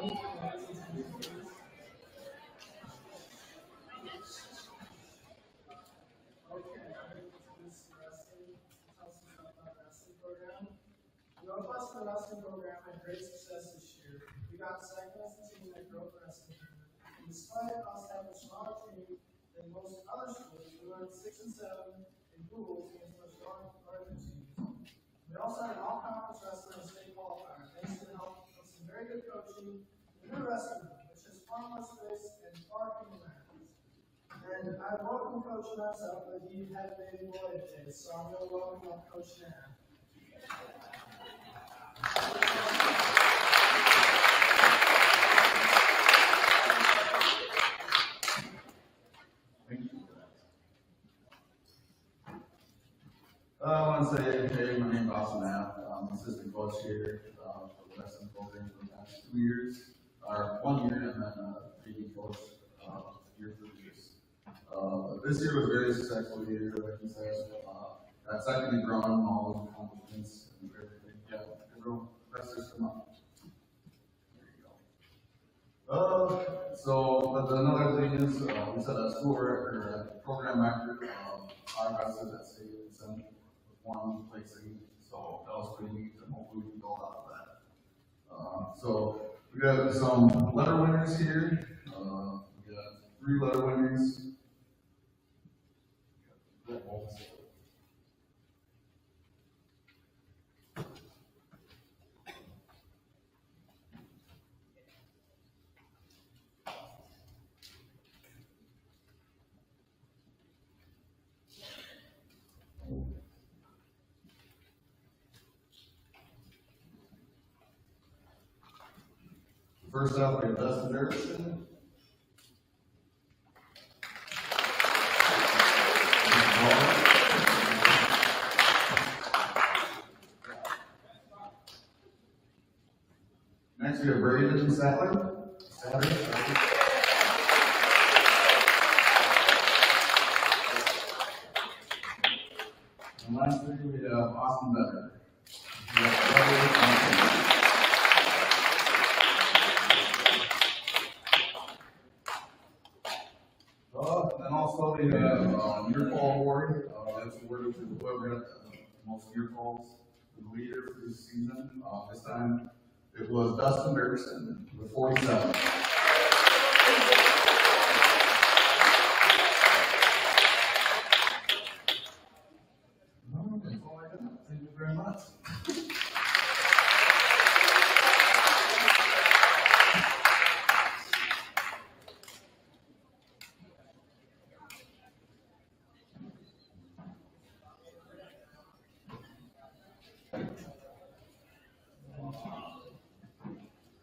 Northwest Wrestling Program had great success this year. We got second as a team at Growth Wrestling. And despite us having a smaller team than most other schools, we went 6 and 7 in duels against our strong larger teams. We also had an all-conference wrestling and state qualifier, thanks to the help of some very good coaching in the wrestling room, which has far more space and far fewer matches. And I welcome Coach myself, but he had a baby boy today, so I'm going to welcome up Coach Nam. I want to say, hey, my name is Austin Knapp. I'm assistant coach here for the wrestling program for the past 2 years, or 1 year, and then AD coach year for years. This year was a very successful year, like you said. That second and growing all those accomplishments and everything. Yeah, everyone, wrestlers come up. There you go. So another thing is, we set a school record, or a program record. Our wrestlers at state and one placing, so that was pretty neat, and hopefully we can build out of that. So we got some letter winners here. We got 3 letter winners. First up, we have Dustin Erickson. Next, we have Braden Sattler. And lastly, we have Austin Better. And also we have Year Fall Award. That's awarded to whoever had the most year falls, the leader for this season. This time it was Dustin Erickson with 47. That's all I got. Thank you very much.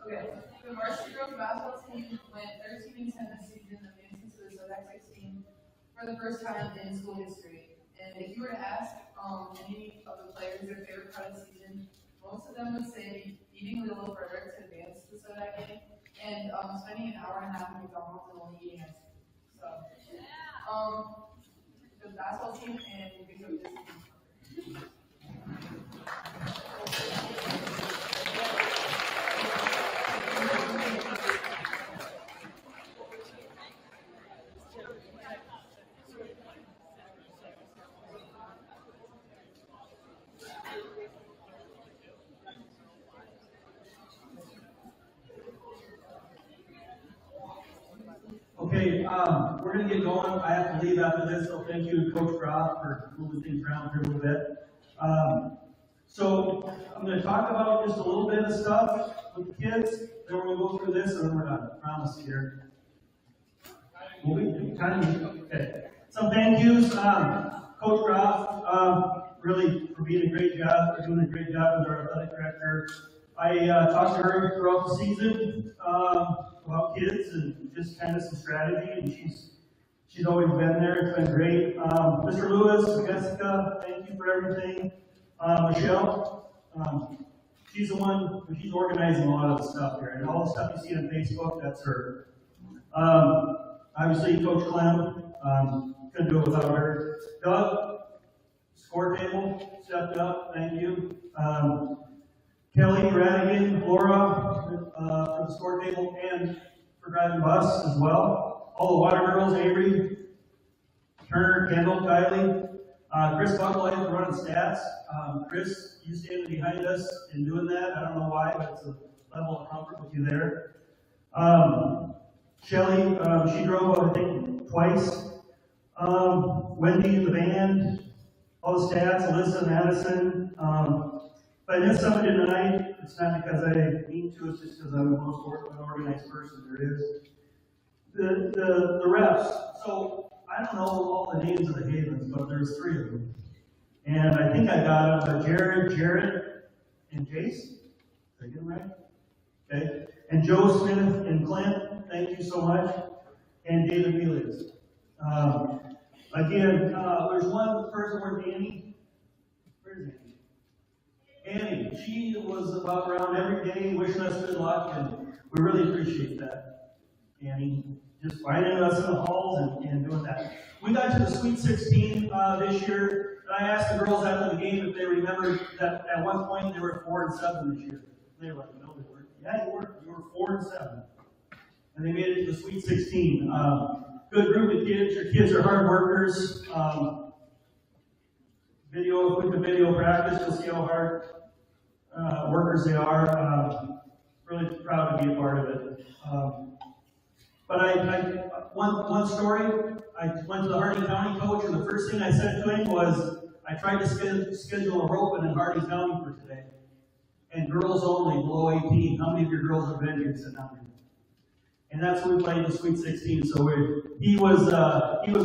Okay, the varsity girls basketball team went 13 and 10 this season, advancing to the Zodiac 16 for the first time in school history. And if you were to ask any of the players their favorite part of the season, most of them would say eating Lilo Frederick to advance to the Zodiac game, and spending an hour and a half in McDonald's and only eating ice cream. So, the basketball team and big up this team. Okay, we're going to get going. I have to leave after this, so thank you, Coach Groff, for moving things around here a little bit. So I'm going to talk about just a little bit of stuff with the kids, then we're going to go through this, and then we're done. I promise here. Okay. Some thank yous. Coach Groff, really for being a great job, for doing a great job with our athletic director. I talked to her throughout the season about kids and just kind of some strategy, and she's always been there. It's been great. Mr. Lewis, Jessica, thank you for everything. Michelle, she's the one, she's organizing a lot of the stuff here, and all the stuff you see on Facebook, that's her. Obviously, Coach Clem, couldn't do it without her. Doug, score table, stepped up, thank you. Kelly, Radigan, Laura, for the score table and for driving bus as well. All the water girls, Avery, Turner, Kendall, Kylie, Chris Bucklight for running stats. Chris, you standing behind us and doing that. I don't know why, but it's a level of comfort with you there. Shelly, she drove, I think, twice. Wendy, the band, all the stats, Alyssa, Madison. If I missed somebody tonight, it's not because I mean to, it's just because I'm the most organized person there is. The refs. So I don't know all the names of the Havens, but there's 3 of them. And I think I got them, Jared, and Jace. Did I get them right? Okay. And Joe Smith and Clint, thank you so much. And David Melitz. Again, there's one person where Annie. Where's Annie? Annie, she was about around every day wishing us good luck, and we really appreciate that. Annie, just finding us in the halls and doing that. We got to the Sweet 16 this year, and I asked the girls after the game if they remembered that at one point they were 4-7 this year. They were like, no, they weren't. Yeah, you were. You were 4-7. And they made it to the Sweet 16. Good group of kids. Your kids are hard workers. With the video practice, you'll see how hard workers they are. Really proud to be a part of it. But one story, I went to the Harding County coach, and the first thing I said to him was, I tried to schedule a roping in Harding County for today. And girls only, below 18. How many of your girls have been here? Sit down here. And that's when we played the Sweet 16. So he was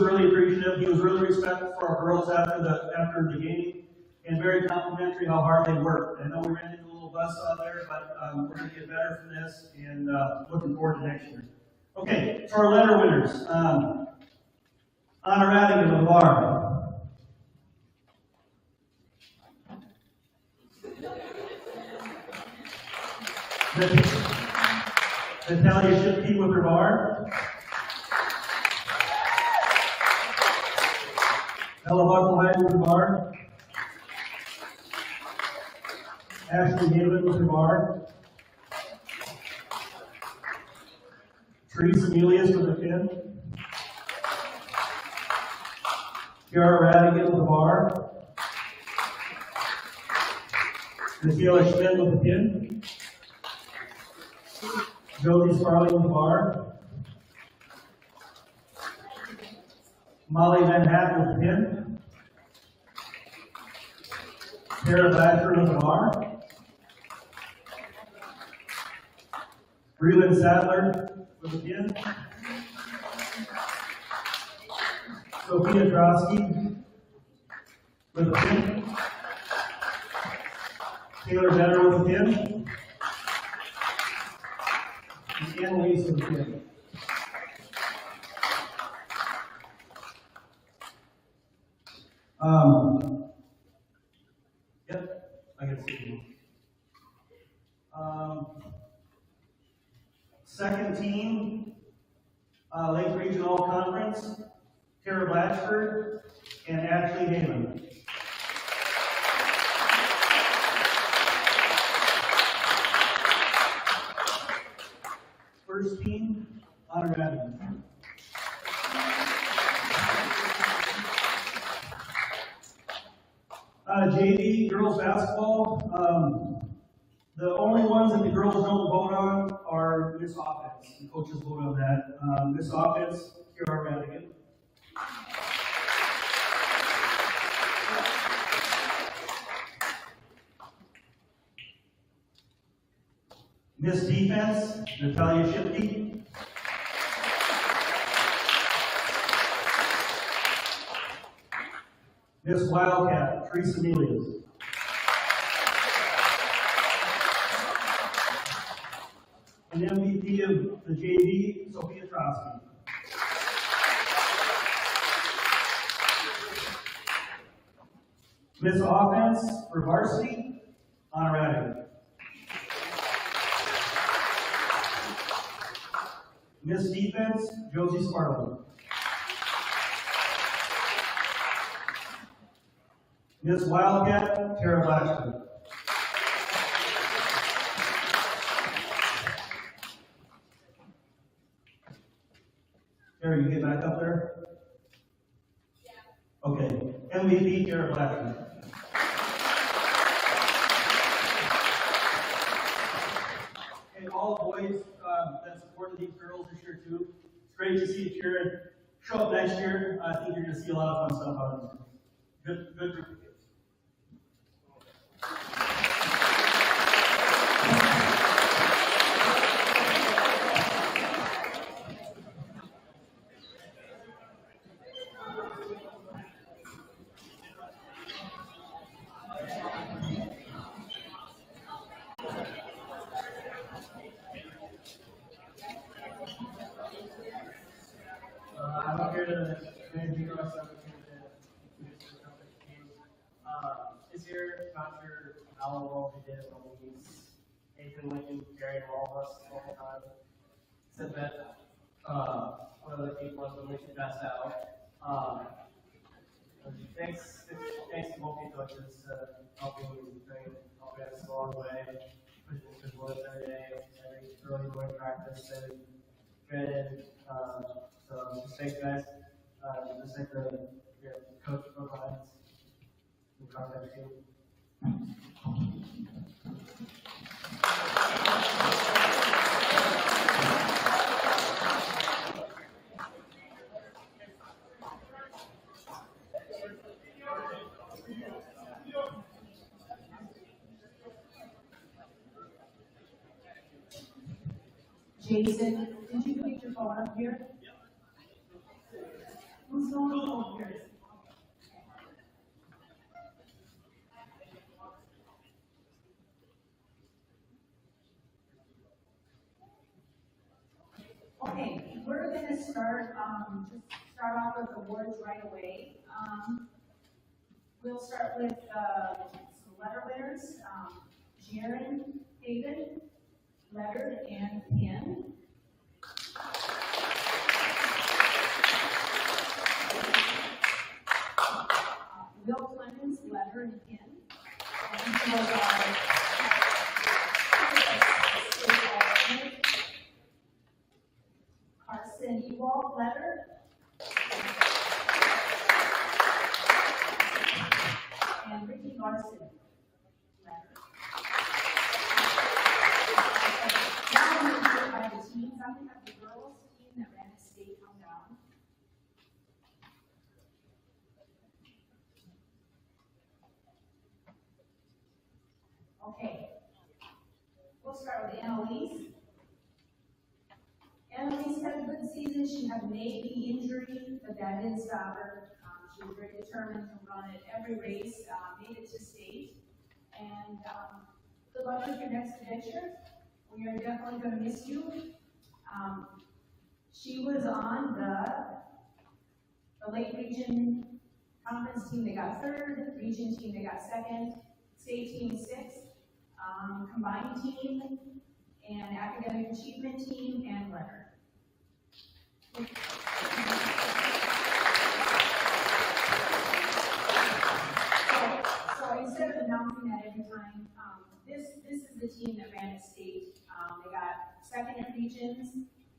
really appreciative. He was really respectful for our girls after the game, and very complimentary how hard they worked. I know we ran into a little buzzsaw there, but we're going to get better from this, and looking forward to next year. Okay, so our letter winners. Honor Radigan of the bar. Natalia Shipke with her bar. Ella Buckelheim with her bar. Ashley David with her bar. Teresa Melius with a pin. Kiara Radigan with a bar. Michaela Schmidt with a pin. Jody Sparling with a bar. Molly Van Hatten with a pin. Tara Blatcher with a bar. Breland Sadler with a pin. Sophia Drosky with a pin. Taylor Benner with a pin. And Annalise with a pin. Yep, I can see you. Second team, Lake Regional Conference, Tara Blatchford and Ashley Heyman. First team, Honor Radigan. JV girls basketball. The only ones that the girls don't vote on are Miss Offense. The coaches vote on that. Miss Offense, Kiara Radigan. Miss Defense, Natalia Shipke. Miss Wildcat, Teresa Melius. And MVP of the JV, Sophia Trosky. Miss Offense for varsity, Honor Radigan. Miss Defense, Josie Sparling. Miss Wildcat, Tara Blatchford. you get back up there? Okay. MVP, Garrett Blackman. And all boys that supported these girls this year too. It's great to see you here. Show up next year. I think you're going to see a lot of fun stuff out of this. Good group of kids. I'm up here to introduce myself. I'm here to introduce the company team. This year, not sure how well we did, but Nathan, Lincoln, Gary, and all of us the whole time said that one of the key was when we should best out. Thanks to both the coaches helping us along the way, pushing us to boys every day, every early morning practice, and graded. So just thanks, guys. Just like the coach provides and contact team. Jason, did you put your phone up here? Who's going over here? Okay, we're gonna start, just start off with awards right away. We'll start with, some letter winners, Jaron Haven, letter and pin. Will Clemens, letter and pin. And he was our state alternate. Carson Ewald, letter. And Ricky Larson, letter. Now I'm going to do it by the teams. I'm going to have the girls team that ran the state come down. Okay. We'll start with Annalise. Annalise had a good season. She had a knee injury, but that didn't stop her. She was very determined to run at every race, made it to state. And good luck with your next adventure. We are definitely going to miss you. She was on the Lake Region Conference team that got third, Region team that got second, state team sixth, combined team, and academic achievement team, and letter. So instead of announcing that every time, this is the team that ran at state. They got second at regions,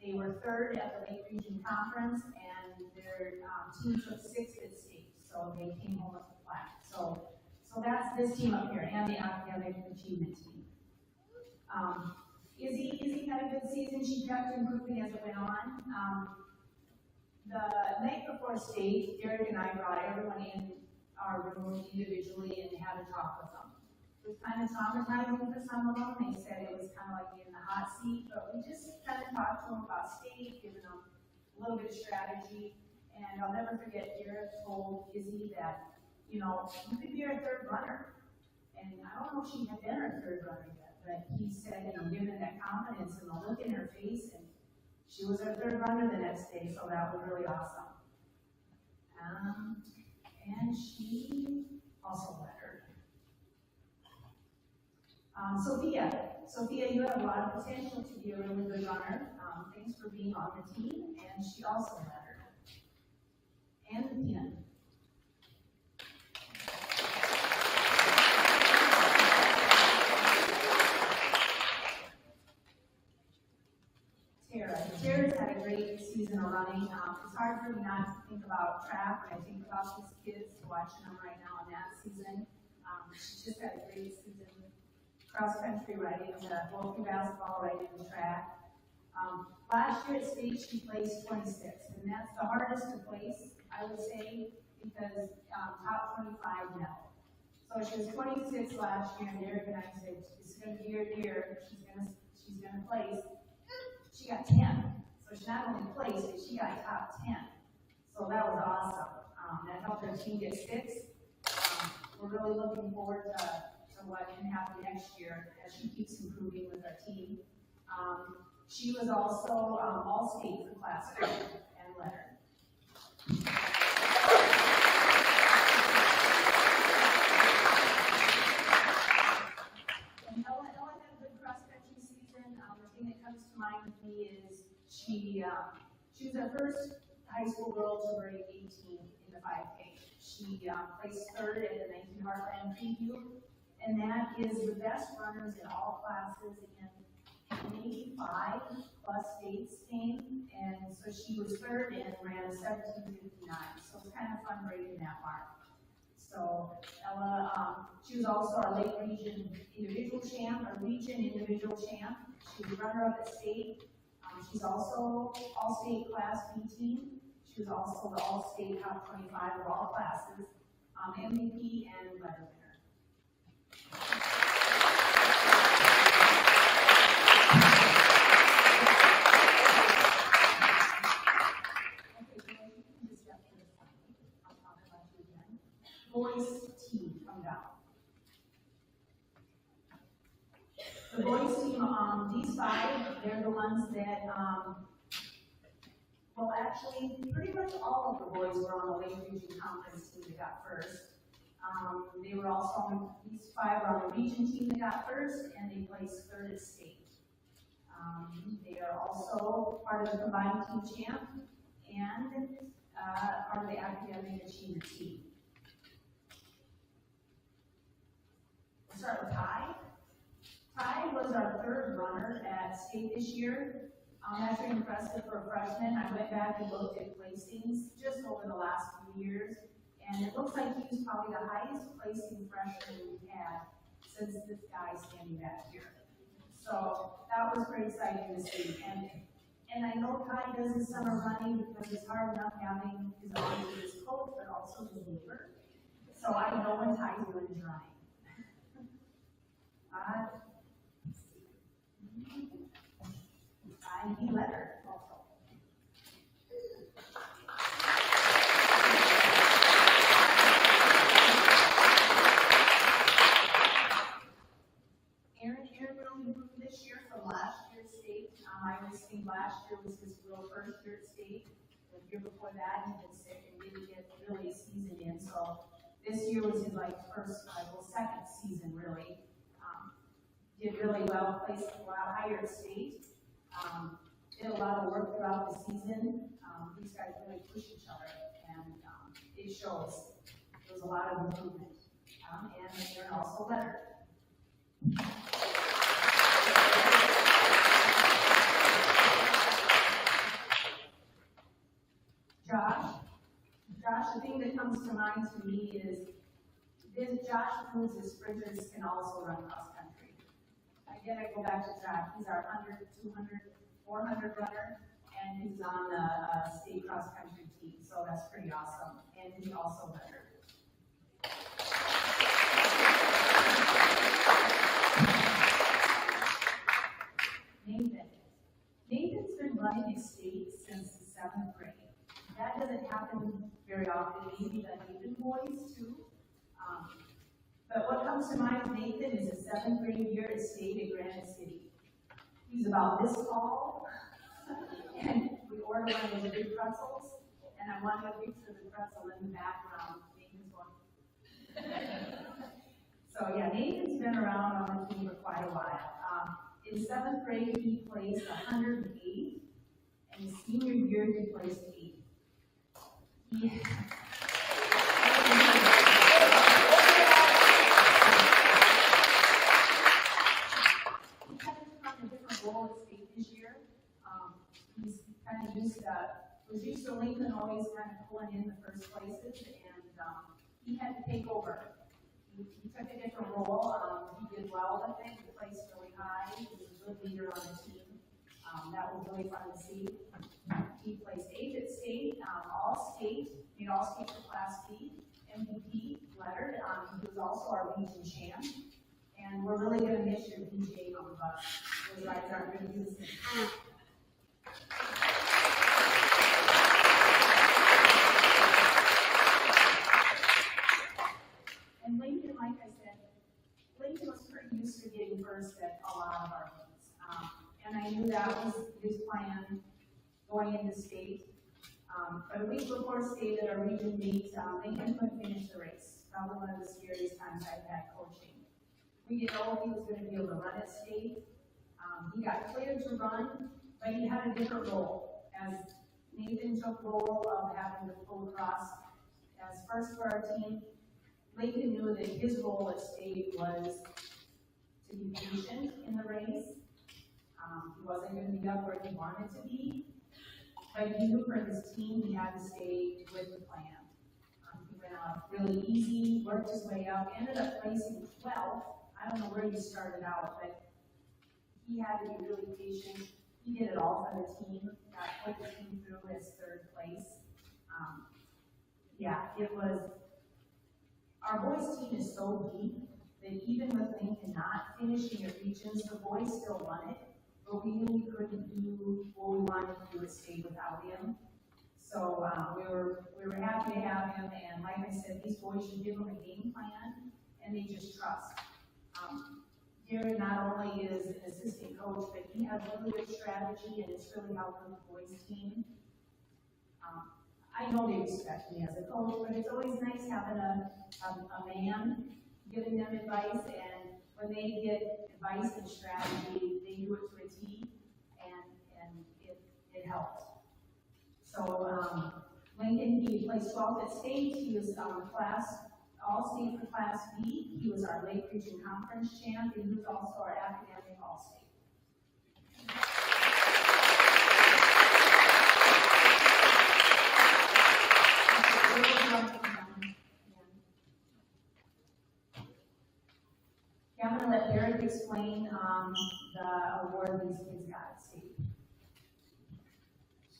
they were third at the Lake Region Conference, and their team took sixth at state, so they came home with the flag. So that's this team up here, and the academic achievement team. Izzy had a good season. She kept improving as it went on. The night before state, Derek and I brought everyone in our room individually and had a talk with them. It was kind of traumatizing for some of them. They said it was kind of like being in the hot seat, but we just kind of talked to them about state, giving them a little bit of strategy. And I'll never forget, Derek told Izzy that, you could be our third runner. And I don't know if she had been our third runner yet, but he said, given that confidence and the look in her face, and she was our third runner the next day, so that was really awesome. And she also lettered. Sophia, you have a lot of potential to be a really good runner. Thanks for being on the team, and she also lettered. And the pin. Tara's had a great season of running. It's hard hard for me not to think about track when I think about these kids, watching them right now in that season. She just had a great season. Cross country right into both basketball, right into track. Last year at state, she placed 26th, and that's the hardest to place, I would say, because top 25 now. So she was 26 last year, and Derek and I said, it's going to be your year. She's gonna place. She got 10. So she not only placed, but she got top 10. So that was awesome. That helped her team get 6. We're really looking forward to what can happen next year as she keeps improving with our team. She was also all-state for class 2 and letter. And Ella had a good cross-country season. The thing that comes to mind with me is she was the first high school girl to break 18 in the 5K. She placed 3rd at the 19 Heartland preview, and that is the best runners in all classes in maybe 5 plus states came, and so she was 3rd and ran 17:59. So it was kind of fun breaking that mark. So Ella, she was also our late region individual champ, or region individual champ. She was a runner-up at state. She's also all-state class B team. She was also the all-state top 25 of all classes, MVP and letter winner. Boys team, come down. The boys team, these 5, they're the ones that, well, actually, pretty much all of the boys were on the Lake Region Conference team that got 1st. They were also, these 5 were on the region team that got 1st, and they placed 3rd at state. They are also part of the combined team champ and part of the academic achievement team. We'll start with Ty. Ty was our 3rd runner at state this year. That's very impressive for a freshman. I went back and looked at placings just over the last few years, and it looks like he was probably the highest placing freshman we've had since this guy standing back here. So that was pretty exciting to see. And I know Ty does his summer running because it's hard enough having his arm with his coach, but also his neighbor. So I know when Ty's doing his running. And he led her also. Aaron really improved this year from last year's state. I was thinking last year was his real first year at state. The year before that, he'd been sick and didn't get really a season in. So this year was his first, second season really. Did really well, placed a lot higher at state. Did a lot of work throughout the season. These guys really push each other, and it shows. There was a lot of improvement. And they're also better. Josh, the thing that comes to mind to me is Josh proves his sprinters can also run cross country. Again, I go back to track. He's our 100, 200, 400 runner, and he's on the state cross country team, so that's pretty awesome. And he's also better. Nathan's been running at state since the 7th grade. That doesn't happen very often. Maybe the Nathan boys too. But what comes to mind with Nathan is his 7th grade year at state at Granite City. He's about this tall, and we ordered one of those big pretzels, and I wanted a picture of the pretzel in the background. Nathan's one. So yeah, Nathan's been around on the team for quite a while. In 7th grade, he placed 108, and his senior year, he placed 8. He role at state this year. He's kind of was used to Lincoln always everyone in the first places, and he had to take over. He took a different role. He did well with it. He placed really high. He was a good leader on the team. That was really fun to see. He placed 8th at state, all-state, made all-state for Class B, MVP, lettered. He was also our region champ. And we're really going to miss your DJ on the bus. Those rides aren't going to be the same. And Lincoln, like I said, Lincoln was pretty used to getting first at a lot of our meets. And I knew that was his plan going into state. But a week before state at our region meet, Lincoln couldn't finish the race. Probably one of the scariest times I've had coaching. We didn't know if he was going to be able to run at state. He got cleared to run, but he had a different role. As Nathan took role of having to pull across as first for our team, Lincoln knew that his role at state was to be patient in the race. He wasn't going to be up where he wanted to be, but he knew for his team he had to stay with the plan. He went out really easy, worked his way up, ended up placing 12th. I don't know where he started out, but he had to be really patient. He did it all for the team, put the team through as 3rd place. It was, our boys team is so deep that even with Lincoln not finishing at regions, the boys still won it, but we knew we couldn't do what we wanted to do at state without him. So we were happy to have him, and like I said, these boys, you give them a game plan, and they just trust. Gary not only is an assistant coach, but he has really good strategy, and it's really helping the boys team. I know they respect me as a coach, but it's always nice having a man giving them advice, and when they get advice and strategy, they do it to a T, and it helps. So Lincoln, he placed 12th at state. He was all-state for Class B. He was our Lake Region Conference champ, and he was also our academic all-state. Yeah, I'm going to let Derek explain the award these kids got at state.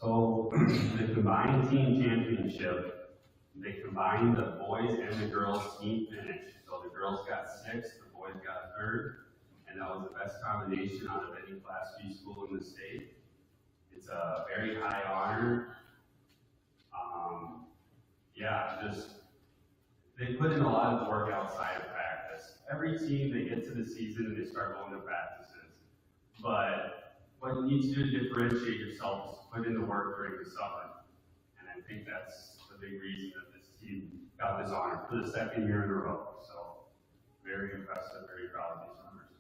So the combined team championship, they combined the boys and the girls team finish. So the girls got 6th, the boys got 3rd, and that was the best combination out of any Class B school in the state. It's a very high honor. They put in a lot of work outside of practice. Every team, they get to the season and they start going to practices. But what you need to do to differentiate yourself is put in the work during the summer. And I think that's the big reason that this team got this honor for the 2nd year in a row. So very impressive, very proud of these numbers.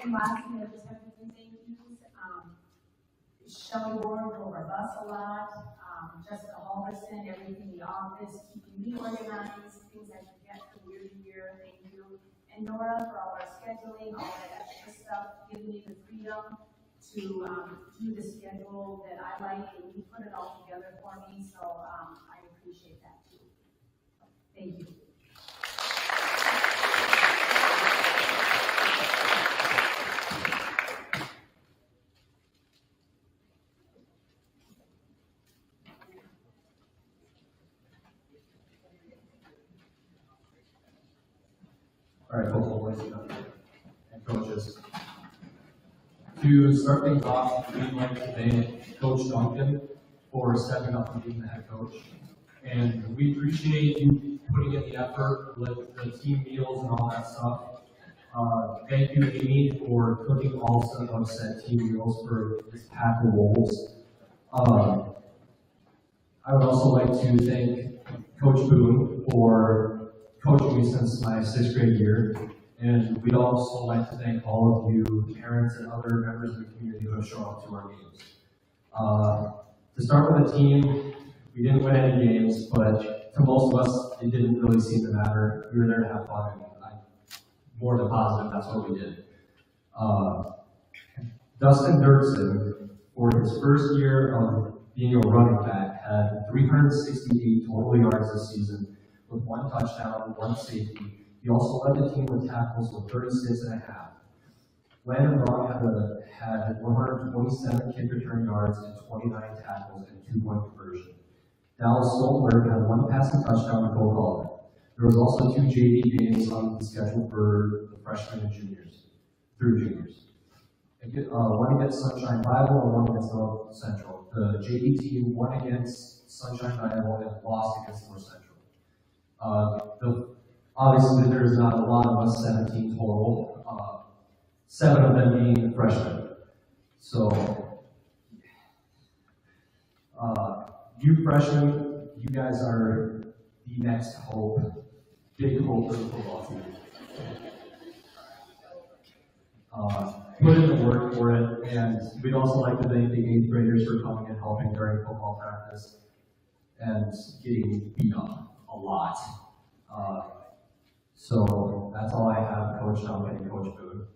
And lastly, I just have to say thank yous. Shelley Ward drove our bus a lot. Jessica Halverson, everything in the office, keeping me organized, things I forget from year to year. Thank you. And Nora for all our scheduling, all that extra stuff, giving me the freedom to do the schedule that I like, and you put it all together for me. So I appreciate that too. Thank you. All right, football boys and coaches. To start things off, we'd like to thank Coach Duncan for stepping up and being the head coach. And we appreciate you putting in the effort with the team meals and all that stuff. Thank you, Amy, for cooking all of said team meals for this pack of wolves. I would also like to thank Coach Boone for coaching me since my 6th grade year, and we'd also like to thank all of you parents and other members of the community who have shown up to our games. To start with the team, we didn't win any games, but to most of us, it didn't really seem to matter. We were there to have fun, and I'm more than positive that's what we did. Dustin Dirksen, for his first year of being a running back, had 368 total yards this season, with 1 touchdown, 1 safety. He also led the team with tackles with 36.5. Landon Rock had 127 kick return yards and 29 tackles and 2-point conversion. Dallas Stoltenberg had 1 passing touchdown and goal caller. There was also 2 JV games on the schedule for the freshmen and juniors, through juniors. One against Sunshine Bible and one against North Central. The JV team won against Sunshine Bible and lost against North Central. Obviously, there's not a lot of us, 17 total. 7 of them being freshmen. So, you freshmen, you guys are the next hope, big hope for the football team. Put in the work for it, and we'd also like to thank the 8th graders for coming and helping during football practice and getting beat up a lot. So that's all I have, Coach Duncan and Coach Boone.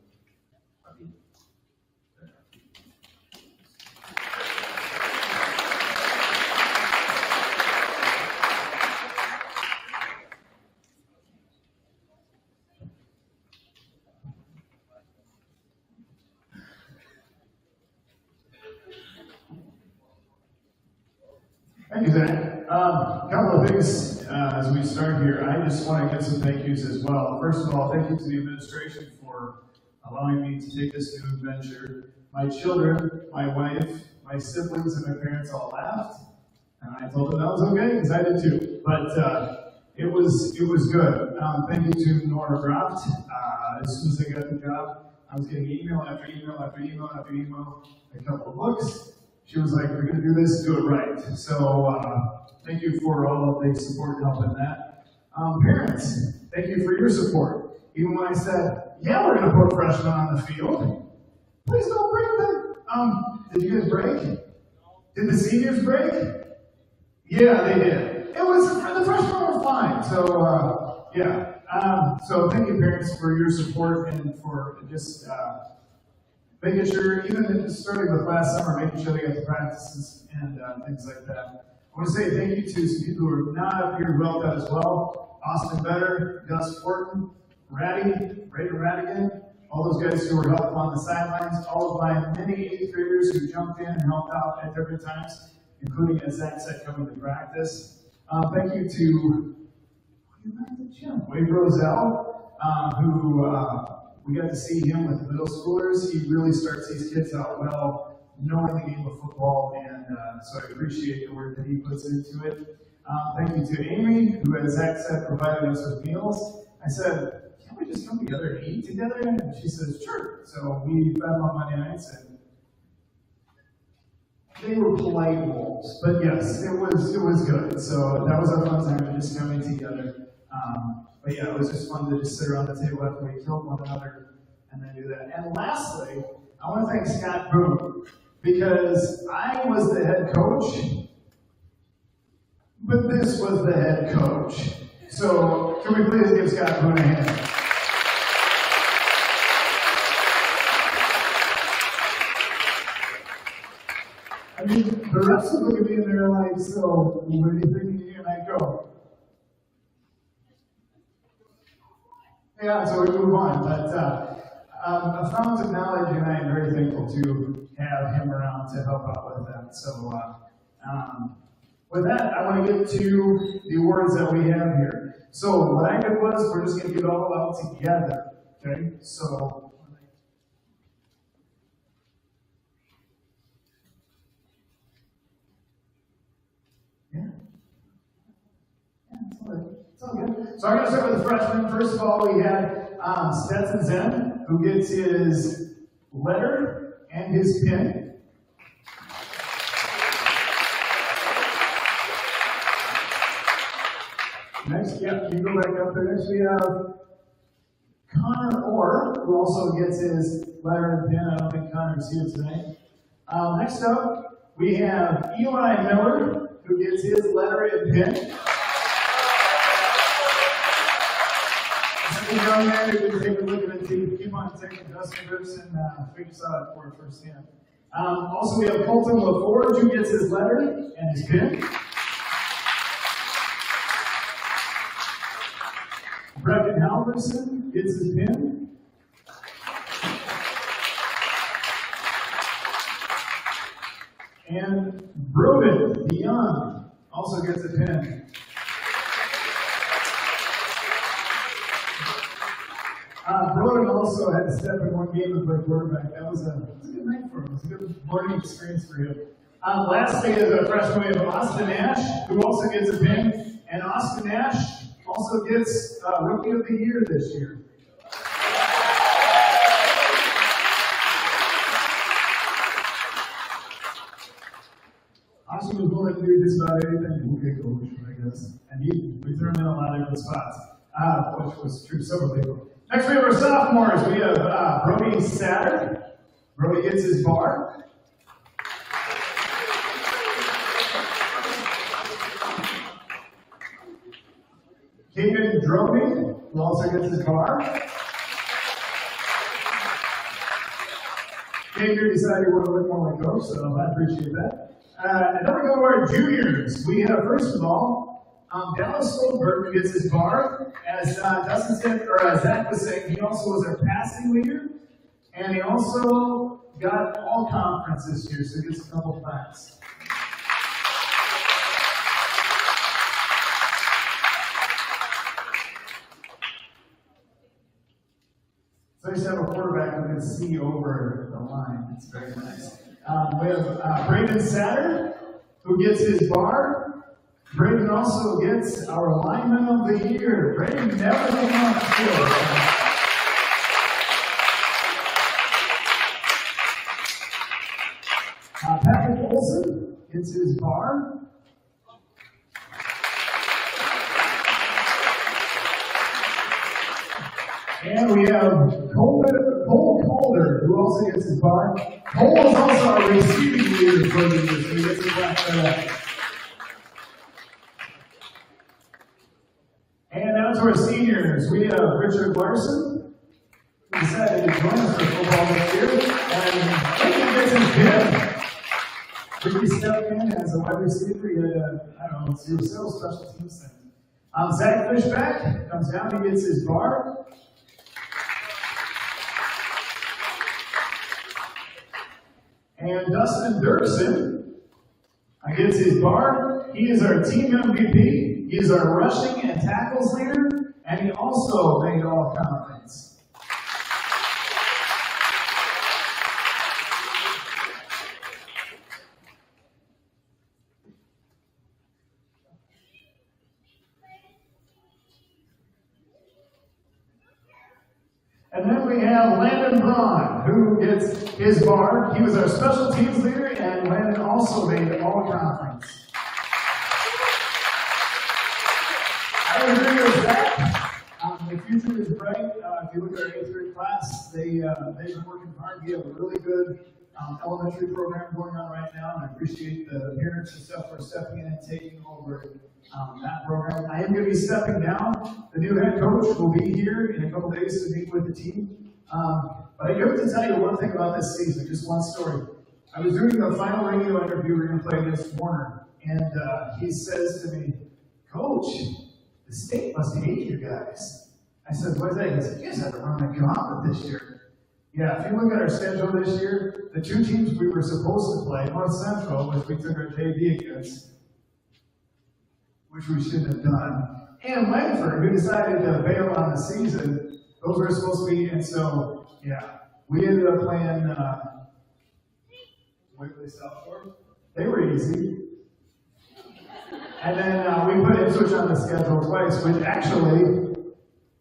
Thank you, Zach. A couple of things as we start here. I just want to give some thank yous as well. First of all, thank you to the administration for allowing me to take this new adventure. My children, my wife, my siblings, and my parents all laughed, and I told them that was okay because I did too. But it was good. Thank you to Nora Graft. As soon as I got the job, I was getting email after email after email after email, a couple of books. She was like, "We're going to do this, do it right." So thank you for all of the support and help in that. Parents, thank you for your support. Even when I said, "Yeah, we're going to put freshmen on the field," please don't break them. Did you guys break? Did the seniors break? Yeah, they did. The freshmen were fine. So yeah. So thank you, parents, for your support and for just making sure, even starting with last summer, making sure they got the practices and things like that. I want to say thank you to some people who are not up here who helped out as well. Austin Better, Gus Fortin, Radigan, all those guys who were helping on the sidelines, all of my many 8th graders who jumped in and helped out at different times, including, as Zach said, coming to practice. Thank you to Wade Roselle, who we got to see him with the middle schoolers. He really starts these kids out well, knowing the game of football, and so I appreciate the work that he puts into it. Thank you to Amy, who, as Zach said, provided us with meals. I said, "Can't we just come together and eat together?" And she says, "Sure." So we fed on Monday nights, and they were polite wolves, but yes, it was good. So that was a fun time, just coming together. But yeah, it was just fun to just sit around the table after we killed one another and then do that. And lastly, I want to thank Scott Boone, because I was the head coach, but this was the head coach. So can we please give Scott Boone a hand? I mean, the refs would look at me and they're like, "So, where do you think you and I go?" Yeah, so we move on. But a fountain of knowledge, and I am very thankful to have him around to help out with that. So with that, I want to get to the awards that we have here. So what I did was, we're just going to get it all out together. Okay? So it's all good. So I'm going to start with the freshmen. First of all, we had Stetson Zen, who gets his letter and his pin. Next, yeah, you go back up there. Next, we have Connor Orr, who also gets his letter and pin. I don't think Connor's here tonight. Next up, we have Eli Miller, who gets his letter and pin. young man who can take a look at the team. Keep on taking Dustin Gibson, figure this out for firsthand. Also, we have Colton LaForge, who gets his letter and his pin. Breckin Halverson gets his pin. And Broden DeYoung also gets a pin. Broden also had to step in one game and play quarterback. That was a good night for him. It was a good learning experience for him. Lastly is a freshman, we have Austin Nash, who also gets a pin. And Austin Nash also gets Rookie of the Year this year. Austin was willing to do just about anything. Okay, coach, I guess. And we threw him in a lot of different spots, which was true of several people. Next, we have our sophomores. We have Brody Satter. Brody gets his bar. Kagan Droney, who also gets his bar. Kagan decided he wanted to look more like coach, so I appreciate that. And then we go to our juniors. We have, first of all, Dallas Goldberg gets his bar. As Dustin said, or as Zach was saying, he also was our passing leader, and he also got all conference this year, so he gets a couple plaques. So I just have a quarterback who can see over the line. It's very nice. We have Braden Satter, who gets his bar. Braden also gets our lineman of the year. Braden never came off the field. Patrick Olson gets his bar. And we have Cole Calder, who also gets his bar. Cole is also our receiving leader for the year, so he gets his back for that. And now to our seniors, we have Richard Larson, who decided to join us for football this year, and Ricky gets his pin. Ricky stepped in as a wide receiver. He had several special teams things. Zach Fishback comes down, he gets his bar. And Dustin Dirksen gets his bar. He is our team MVP. He is our rushing and tackles leader, and he also made all conference. And then we have Landon Braun, who gets his bar. He was our special teams leader, and Landon also made all conference. I agree with that. The future is bright. If you look at our 8th grade class, they've been working hard. We have a really good elementary program going on right now, and I appreciate the parents and stuff for stepping in and taking over that program. I am going to be stepping down. The new head coach will be here in a couple days to meet with the team. But I have to tell you one thing about this season, just one story. I was doing the final radio interview we're going to play against Warner, and he says to me, "Coach, the state must hate you guys." I said, "What's that?" He said, "You guys have to run the gauntlet this year." Yeah, if you look at our schedule this year, the two teams we were supposed to play, North Central, which we took our JV against, which we shouldn't have done, and Langford, who decided to bail on the season, those were supposed to be, and so, yeah, we ended up playing Waverly Southport. They were easy. And then we put Ipswich on the schedule twice, which actually,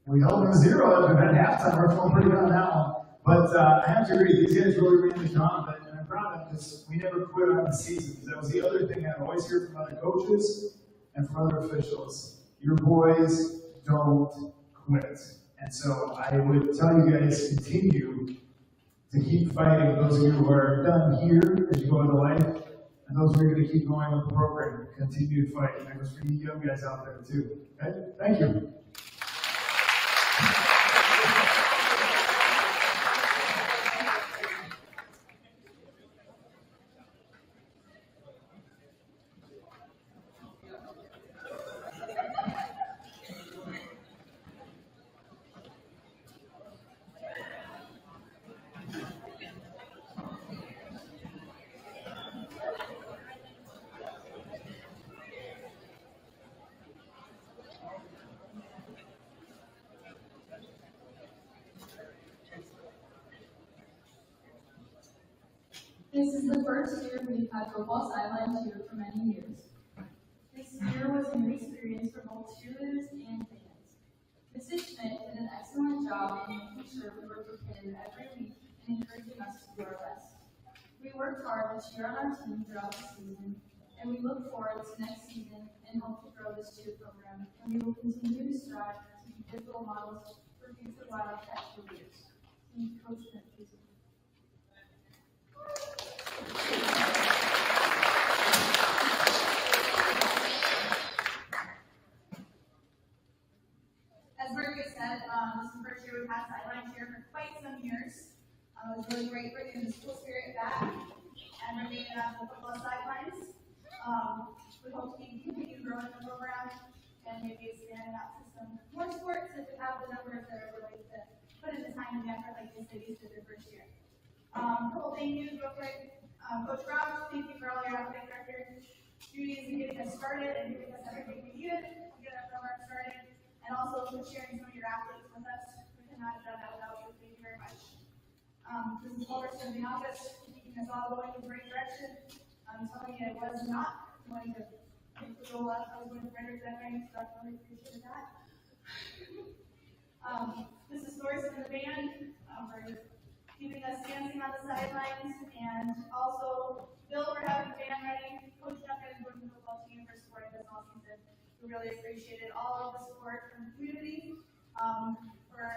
we held them 0 at halftime. We're feeling pretty good on that one. But I have to agree, these guys really ran the gauntlet, and I'm proud of this. We never quit on the season. That was the other thing I always hear from other coaches and from other officials. Your boys don't quit. And so I would tell you guys, continue to keep fighting. Those of you who are done here as you go into life, and those who are going to keep going with the program, continue to fight. And that goes for you young guys out there too. Okay? Thank you. the first year we've had football sidelines here for many years. This year was a new experience for both cheerleaders and fans. Mrs. Schmidt did an excellent job in making sure we were prepared every week and encouraging us to do our best. We worked hard to cheer on our team throughout the season, and we look forward to next season and hope to grow this cheer program, and we will continue to strive to be good role models for future Wildcat careers. Coach Schmidt, please. As Margaret said, this is the first year we've had sidelines here for quite some years. It was really great bringing the school spirit back and bringing the football sidelines. We hope to continue growing the program and maybe expand out to some more sports if we have the numbers that are willing to put in the time and effort like the cities did their first year. Couple thank yous real quick. Coach Rob, thank you for all your athletic director duties and getting us started and giving us everything we needed to get our program started. And also for sharing some of your athletes with us. We could not have done that without you. Thank you very much. Mrs. Fullerton in the office, keeping us all going in the right direction. I'm telling you, it was not going to go up. I was going to render that way, so I really appreciated that. Mrs. Thorson and the band for keeping us dancing on the sidelines, and also Bill for having the band ready, Coach Duncan and the football team for supporting us all season. We really appreciated all of the support from the community, for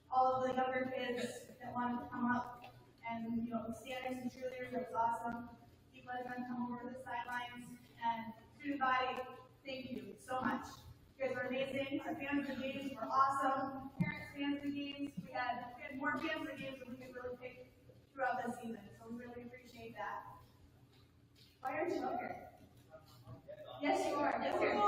all of the younger kids that wanted to come up and, standers and cheerleaders. It was awesome. Keep letting them come over to the sidelines. And student body, thank you so much. You guys were amazing. Our fans of the games were awesome. Parents fans of the games. We had more fans of the games than we could really pick throughout the season. So we really appreciate that. Why aren't you up here? Yes, you are. Yes, you are.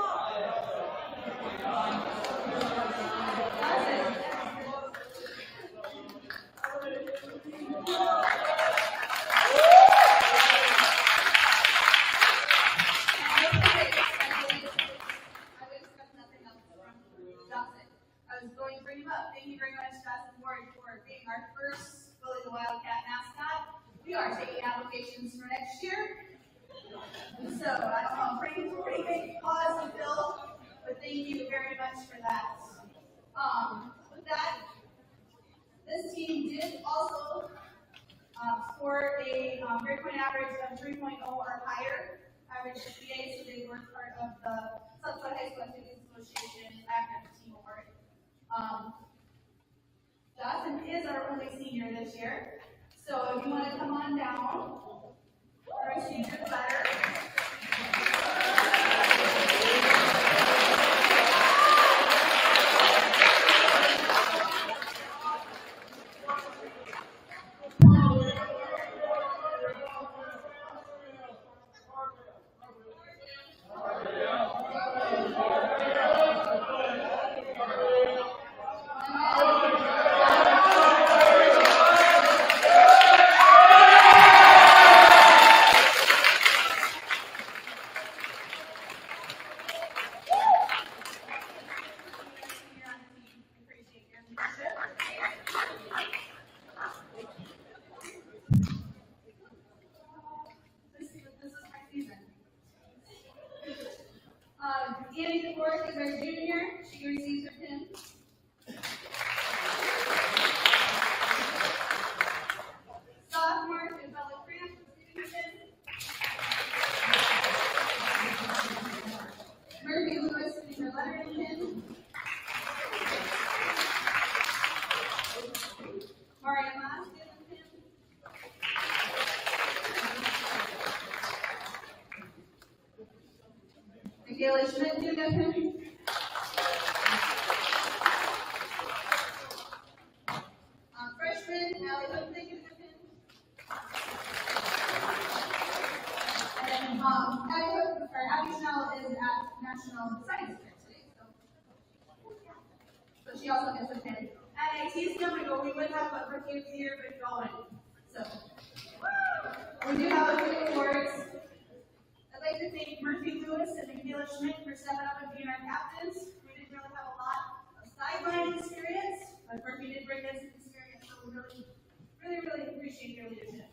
I was going to bring him up. Thank you very much, Dawson Ward, for being our first Bully the Wildcat mascot. We are taking applications for next year. So, I don't know, pretty big pause to fill, but thank you very much for that. With that, this team did also score a grade point average of 3.0 or higher, average GPA, so they were part of the Southside High School Activities Association Active Team Award. Dawson is our only senior this year, so if you want to come on down, or receive your letter. Annie DeForest is our junior. She receives her pin. Sophomore, Isabella Cramp, receiving her pin. Murphy Lewis getting her lettering pin. Mariah Moss getting a pin. Michaela Schmidt getting a pin. Freshman, Allie Hood getting a pin. And then Abby Schnell is at National Science Fair today, so she also gets a pin. And I teased them and go, we would have a rookie here, but going. So we do have a few awards. I'd like to thank Murphy Lewis and Michaela Schmidt for stepping up and being our captains. We didn't really have a lot of sideline experience, but Murphy did bring us experience, so we really appreciate your leadership.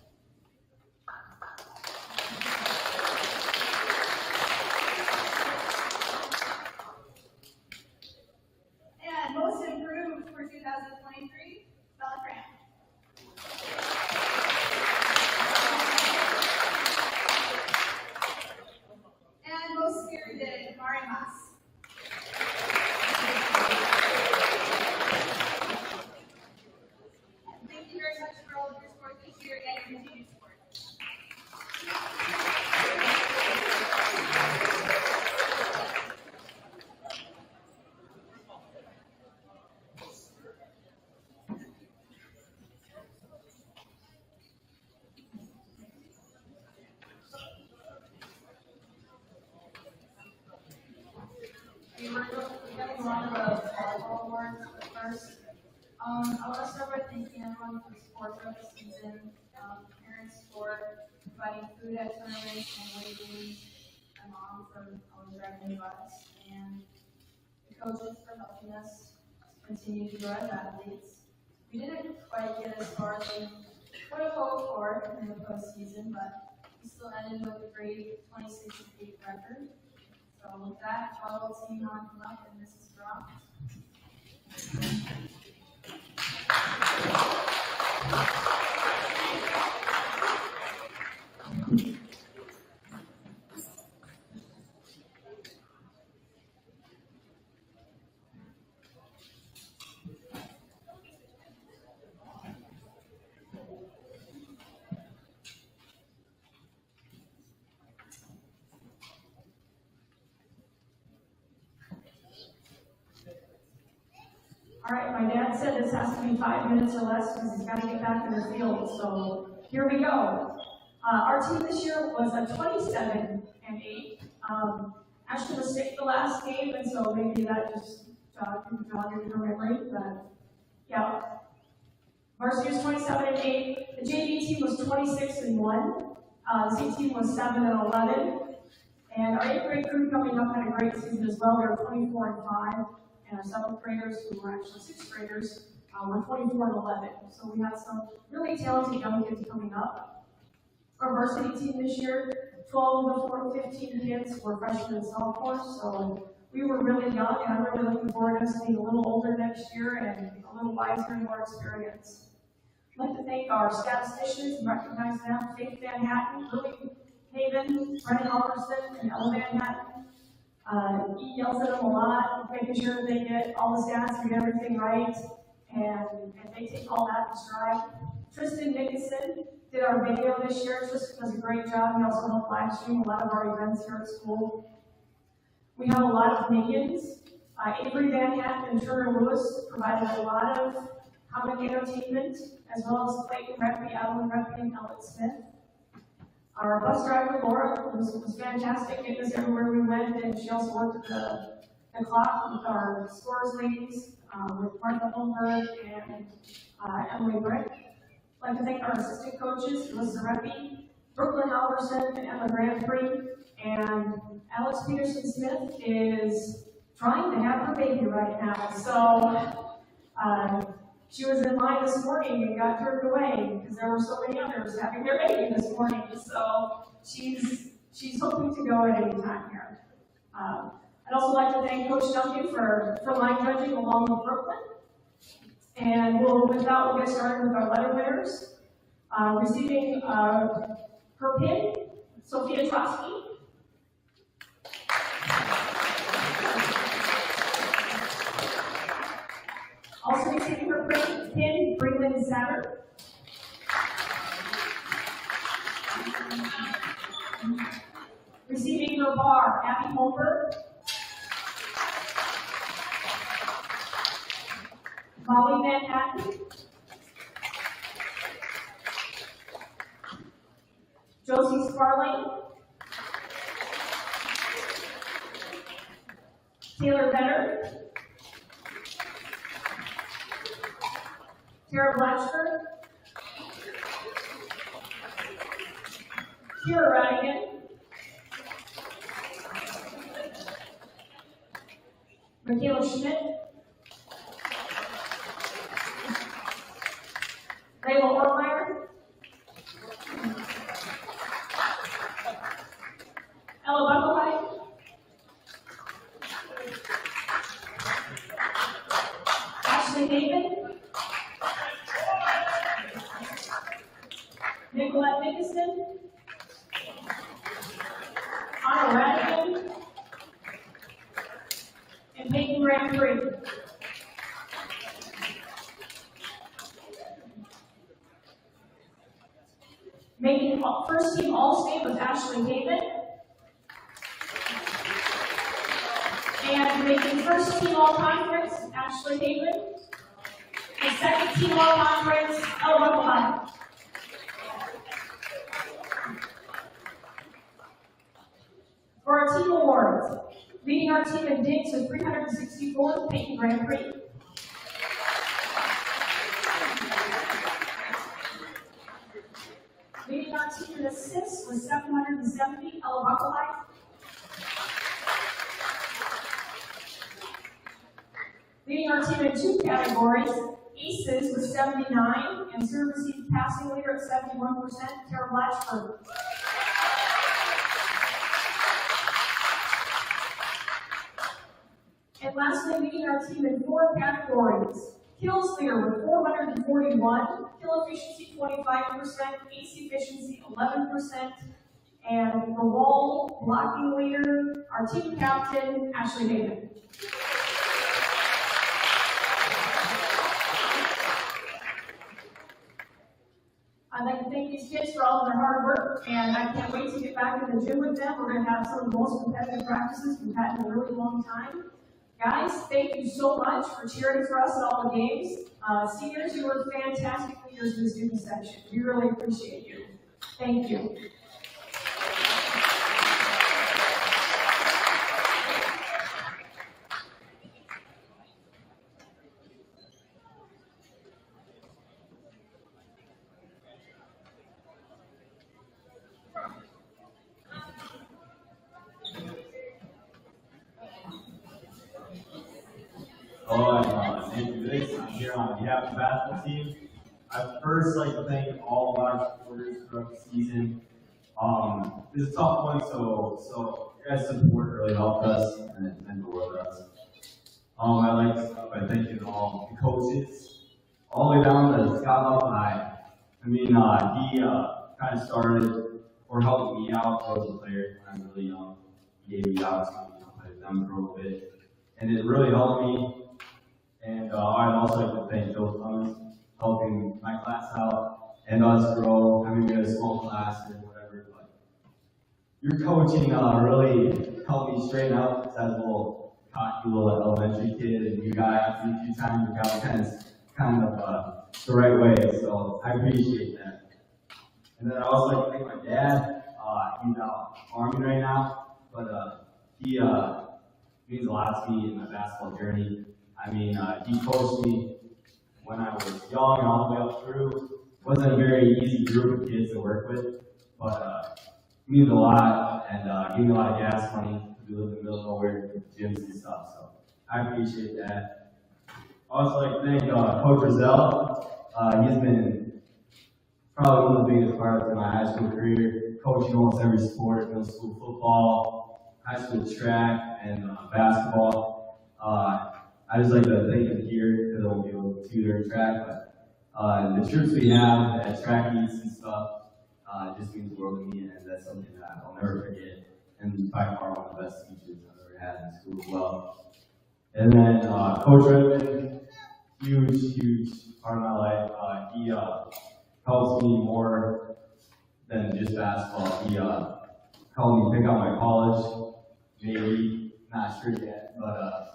first. I want to start by thanking everyone for the support throughout the season, parents for providing food at tournaments and away games, my mom for always driving the bus, and the coaches for helping us continue to grow as athletes. We didn't quite get as far as we would have hoped for in the postseason, but we still ended with a great 26-8 record. So with that, follow team on up and this is Brock. All right, my dad said this has to be 5 minutes or less because he's got to get back in the field. So here we go. Our team this year was a 27-8. Ashton was sick the last game, and so maybe that just jogged your memory. But yeah, varsity was 27-8. The JV team was 26-1. The C team was 7-11. And our 8th grade crew coming up had a great season as well. They were 24-5. And our 7th graders, who were actually 6th graders, were 24-11. So we had some really talented young kids coming up. Our varsity team this year, 12 of the 15 kids were freshmen and sophomores, so we were really young, and I'm really looking forward to us being a little older next year and a little wiser and more experienced. I'd like to thank our statisticians and recognize them: Faith Van Hatten, Lily Haven, Brennan Alberson, and Ella Van Hatten. He yells at them a lot, making sure that they get all the stats, get everything right, and they take all that in stride. Tristan Nicholson did our video this year. Tristan does a great job. He also helped live stream a lot of our events here at school. We have a lot of minions. Avery Van Hatten and Turner Lewis provided a lot of comic entertainment, as well as Clayton Reppy, Alan Reppy, and Ellen Smith. Our bus driver, Laura, was fantastic, getting us everywhere we went, and she also worked at the clock with our scores ladies, with Martha Holmberg and Emily Brick. I'd like to thank our assistant coaches, Melissa Reppy, Brooklyn Alberson, and Emma Grandpree, and Alex Peterson-Smith is trying to have her baby right now. So she was in line this morning and got turned away because there were so many others having their baby this morning. So she's hoping to go at any time here. I'd also like to thank Coach Duncan for line judging along with Brooklyn. And with that, we'll get started with our letter winners. Receiving her pin, Sophia Trotsky. Also receiving her pin, Brinkley Satter. Receiving her bar, Abby Holberg. Molly Van Hatten. Josie Sparling. Taylor Vetter. Tara Blatchford. Kira Radigan. Michaela Schmidt. Layla Ormeyer. Ella Buckley. Ashley David. Nicolette Nicholson. Anna Radigan. And Peyton Graham-Free. Making first team All-State was Ashley David. And making first team All-Conference, Ashley David. And second team All-Conference, Ella Buckley. For our team awards, leading our team in digs with 364, Peyton Grandpree. our team in two categories. Aces with 79 and serve receive passing leader at 71%, Tara Blatchford. And lastly, leading our team in four categories. Kills leader with 441, kill efficiency 25%, ace efficiency 11%, and the wall blocking leader, our team captain, Ashley David. I'd like to thank these kids for all of their hard work, and I can't wait to get back in the gym with them. We're going to have some of the most competitive practices we've had in a really long time. Guys, thank you so much for cheering for us at all the games. Seniors, you were fantastic leaders in the student section. We really appreciate you. Thank you. Thank you, Vince. I'm here on behalf of the basketball team. I'd first like to thank all of our supporters throughout the season. This is a tough one, so your guys' support really helped us and it meant the world to us. I'd like to start by thanking all the coaches, all the way down to Scott High. I mean, he kind of started or helped me out as a player when I was really young. He gave me the opportunity to play with them for a little bit, and it really helped me. And I'd also like to thank Bill Clemens, helping my class out and us grow. I mean, we had a small class and whatever, but your coaching really helped me straighten out as a little cocky little elementary kid, and you got after me a few times, you got kind of the right way. So I appreciate that. And then I also like to thank my dad. He's out farming right now, but he means a lot to me in my basketball journey. I mean, he coached me when I was young and all the way up through. It wasn't a very easy group of kids to work with, but it means a lot and gave me a lot of gas money because we live in the middle of nowhere with gyms and stuff. So I appreciate that. I also like to thank Coach Rizal. He's been probably one of the biggest parts of my high school career, coaching almost every sport: middle school football, high school track, and basketball. I just like to thank him here because I won't be able to tutor in track, but the troops we have at track meets and stuff just means the world to me, and that's something that I'll never forget. And by far one of the best teachers I've ever had in school as well. And then Coach Redmond, huge part of my life. He helps me more than just basketball. He helped me pick out my college, maybe, not sure yet, but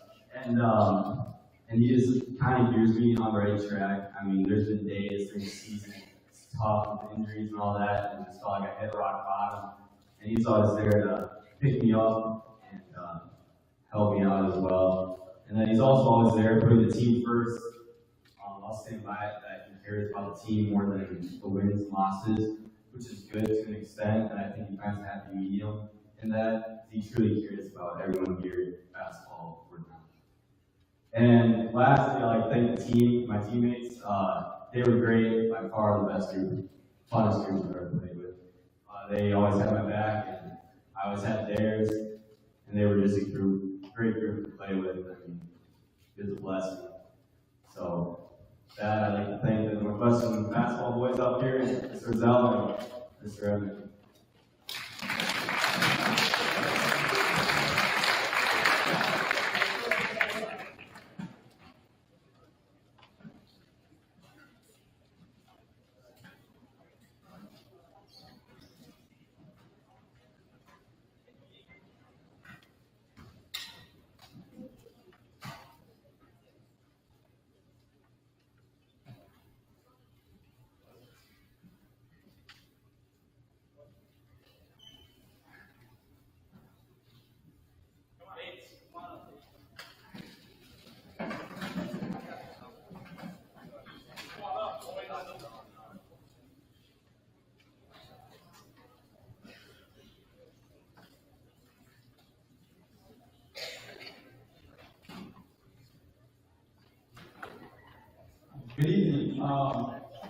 and he just kind of gears me on the right track. I mean, there's been days during the season, it's tough with injuries and all that, and just felt like I hit rock bottom. And he's always there to pick me up and help me out as well. And then he's also always there putting the team first. I'll stand by it that he cares about the team more than the wins and losses, which is good to an extent, and I think he finds a happy medium in that. He truly cares about everyone here at basketball. And lastly, I like to thank the team, my teammates. They were great, by far the best group, funnest group I've ever played with. They always had my back, and I always had theirs, and they were just a great group to play with. I mean, it was a blessing. So, that I'd like to thank the Northwestern basketball boys up here, Mr. Zell and Mr. Evans. Good evening.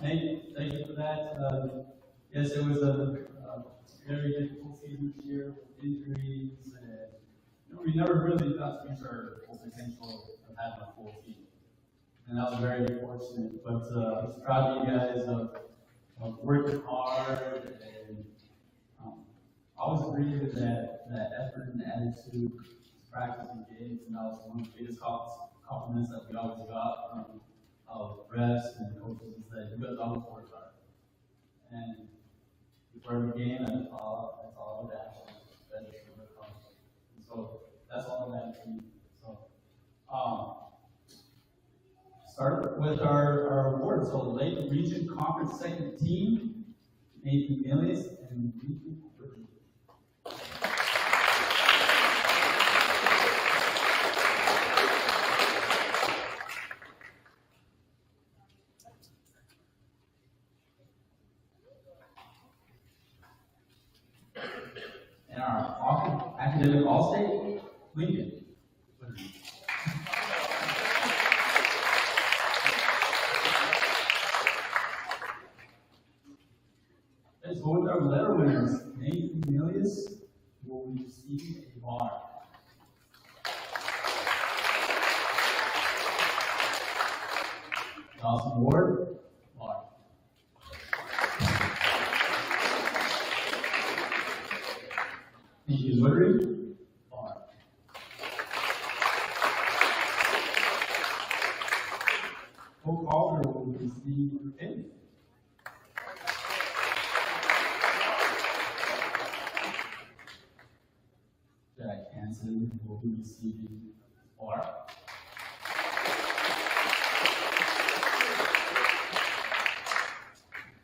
Thank you for that. Yes, it was a very difficult season this year with injuries, and we never really got to reach our full potential of having a full team. And that was very unfortunate. But I was proud of you guys of working hard, and I always agree with that effort and attitude to practice and games, and that was one of the biggest compliments that we always got from refs and coaches, is that you guys always work hard. And before every game, that's all I would ask. That is what it comes. And so that's all I have to you. So start with our awards. So Lake Region Conference second team, Nathan Millies and Nathan Woodley. And our academic all-state, Lincoln. Let's go with our letter winners. Nathan Milius will receive a bar. Dawson Ward, bar. Ethan Woodring, bar. Cole Calder will receive a pin. Jack Hansen will be receiving bar.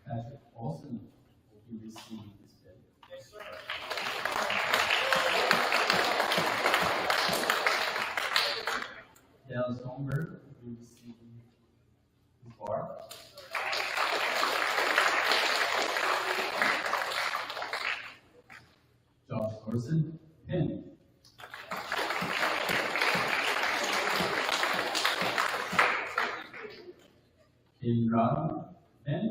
Patrick Olson will be receiving his pin. Yes, sir. Dale Stoneberg will be receiving his bar. Josh Thorson, pin. Caden Rodman, pin.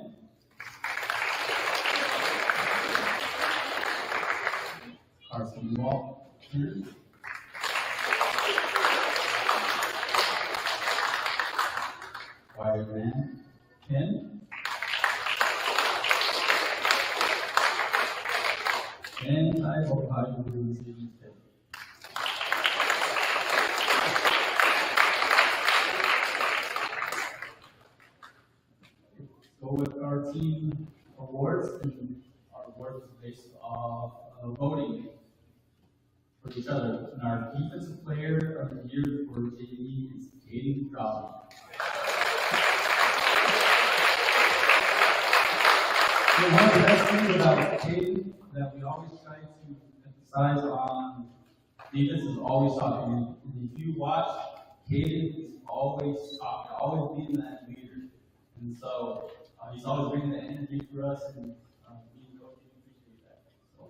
Carson Wall, pin. Wyatt Rand, pin. And Ty Ohio will be receiving pin. Go with our team awards, and our awards are based off voting for each other. And our defensive player of the year for JV is Caden Rodman. So one of the best things about Caden that we always try to emphasize on defense is always talking. And if you watch, Caden is always talking, always being that leader. And so he's always bringing that energy for us, and we appreciate that. So,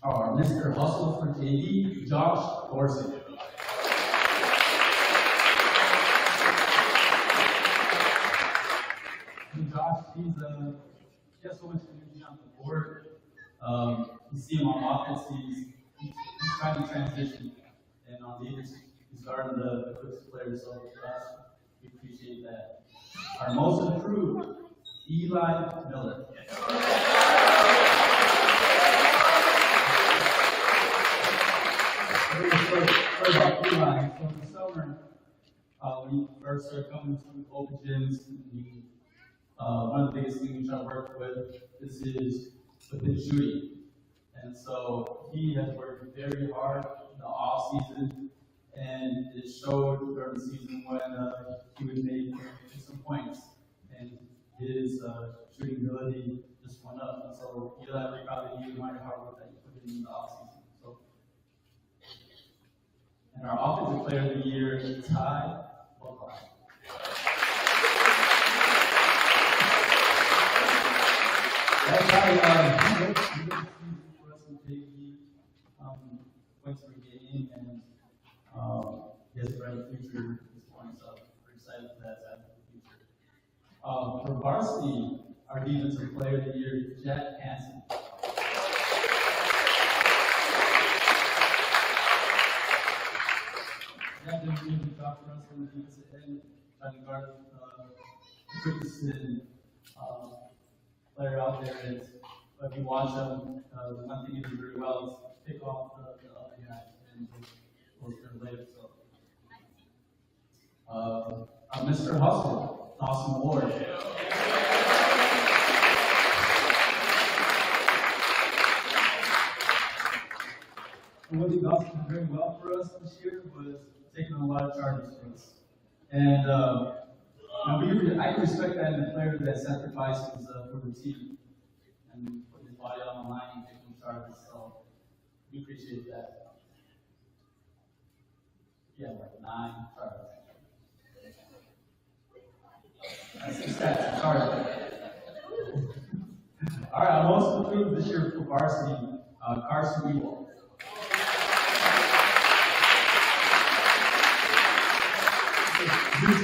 our Mr. Hustle for JV, Josh Thorson. And Josh, he has so much energy on the board. You see him on offense, he's trying to transition, and on defense, he's guarding the quickest players. So Josh, we appreciate that. Our most improved, Eli Miller. Sorry about Eli. So in the summer, when you first start coming to open gyms, one of the biggest things we try to work with is within shooting. And so he has worked very hard in the off season, and it showed during the season when he would make some points, and his shooting ability just went up. And so Eli, we're proud of you and your hard work that you put in the off season. So, and our offensive player of the year, Ty Buckeye. That's how he for us in JV, points per game, and he has a bright future at this point, so we're excited for that side of the future. varsity, our defensive player of the year, Jack Hansen. Jack did a really good job for us on the defensive end, trying to guard the quickest player out there. And if you watch him, the one thing he did very well is pick off the other guy and goes there later. So, Mr. Hustle, Dawson Ward. And what he also did very well for us this year was taking a lot of charges for us. And I can respect that in a player that sacrifices for the team and put his body on the line and taking charges. So we appreciate that. Yeah, like 9 charges. That's the stats, charges. All right, I'm most improved this year for varsity, Carson Ewell. This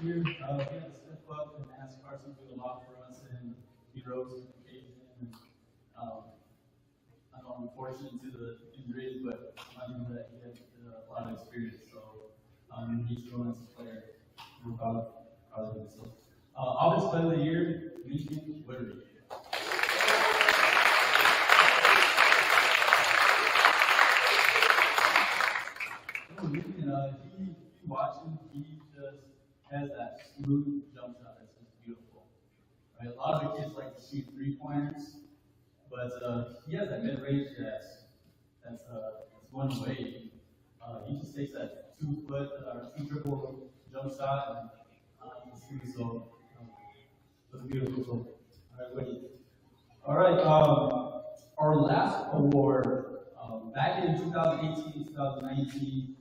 year, we had to step up and ask Carson to do a lot for us, and he rose to the occasion. And, I know I'm unfortunate to the injuries, but I knew that he had a lot of experience, so he's grown as a player. We're proud of him. So, Offensive Player of the Year, Lincoln Whittery. He watching, he just has that smooth jump shot that's just beautiful. Right? A lot of the kids like to shoot 3-pointers, but he has that mid-range that's one way. He just takes that 2-foot or 2-dribble jump shot and it's smooth. So it's beautiful. So, all right, Woody. All right, our last award back in 2018, 2019.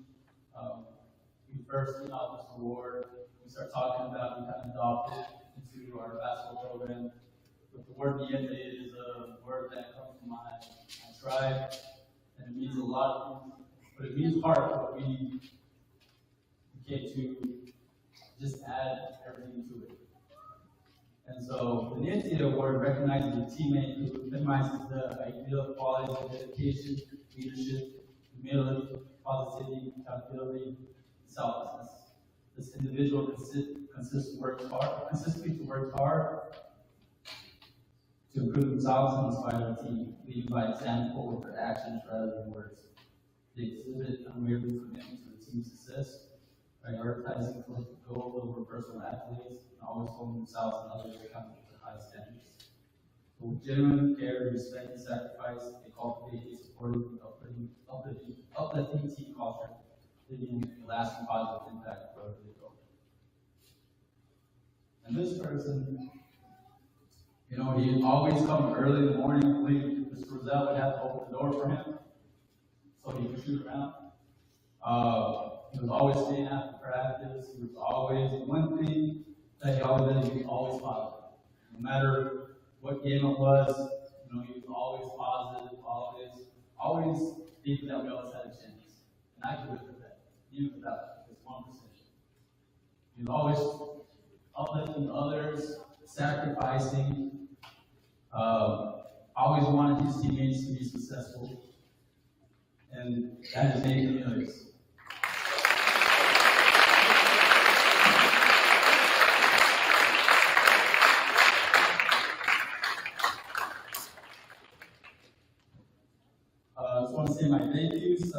We first came out this award. We started talking about, we kind of adopted into our basketball program. But the word Niente is a word that comes from my tribe, and it means a lot, but it means heart. But we came to just add everything to it. And so the Niente award recognizes a teammate who epitomizes the ideal qualities of dedication, leadership, humility, positivity, accountability, selflessness. This individual consistently works hard to improve themselves and inspire the team, leading by example with their actions rather than words. They exhibit unwavering commitment to the team's success, prioritizing collective goals over personal accolades, and always holding themselves and others accountable to high standards. So with genuine care, respect, and sacrifice, they cultivate a supportive and uplifting team culture, leaving a lasting positive impact wherever they go. And this person, he always come early in the morning. I believe Mr. Roselle would have to open the door for him so he could shoot around. He was always staying after practice. He was always, one thing that he always did, he was always positive. No matter what game it was, he was always positive, always thinking that we always had a chance. And I could live with that, even without just 1%. He was always uplifting others, sacrificing, always wanted his teammates to be successful. And that just made him millions. I just want to say my thank yous,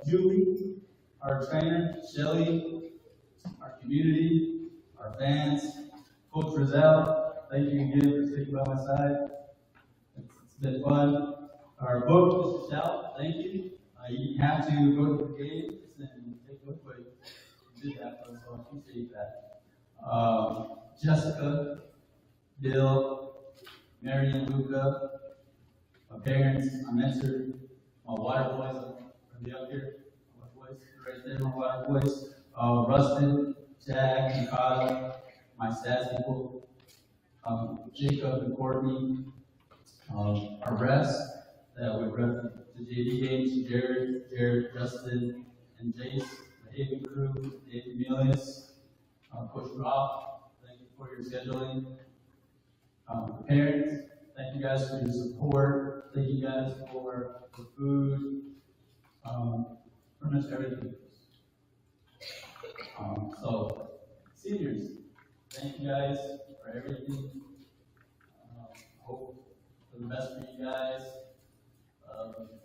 Julie, our trainer, Shelly, our community, our fans, Coach Roselle, thank you again for sticking by my side. It's been fun. Our coach, Mr. Shout, thank you. You didn't have to go to the games and take a look, but you did that for us, so I appreciate that. Jessica, Bill, Mary and Luca, my parents, my mentor, my water boys, are they up here? My boys, right there, my water boys. Rustin, Jack, and Kyle, my stats people, Jacob and Courtney, our rest that we rep the JV games, Jared, Justin, and Jace, the Haven crew, Dave Emilius, Coach Rob, thank you for your scheduling, Parents, thank you guys for your support. Thank you guys for the food, pretty much everything. So, seniors, thank you guys for everything. Hope for the best for you guys.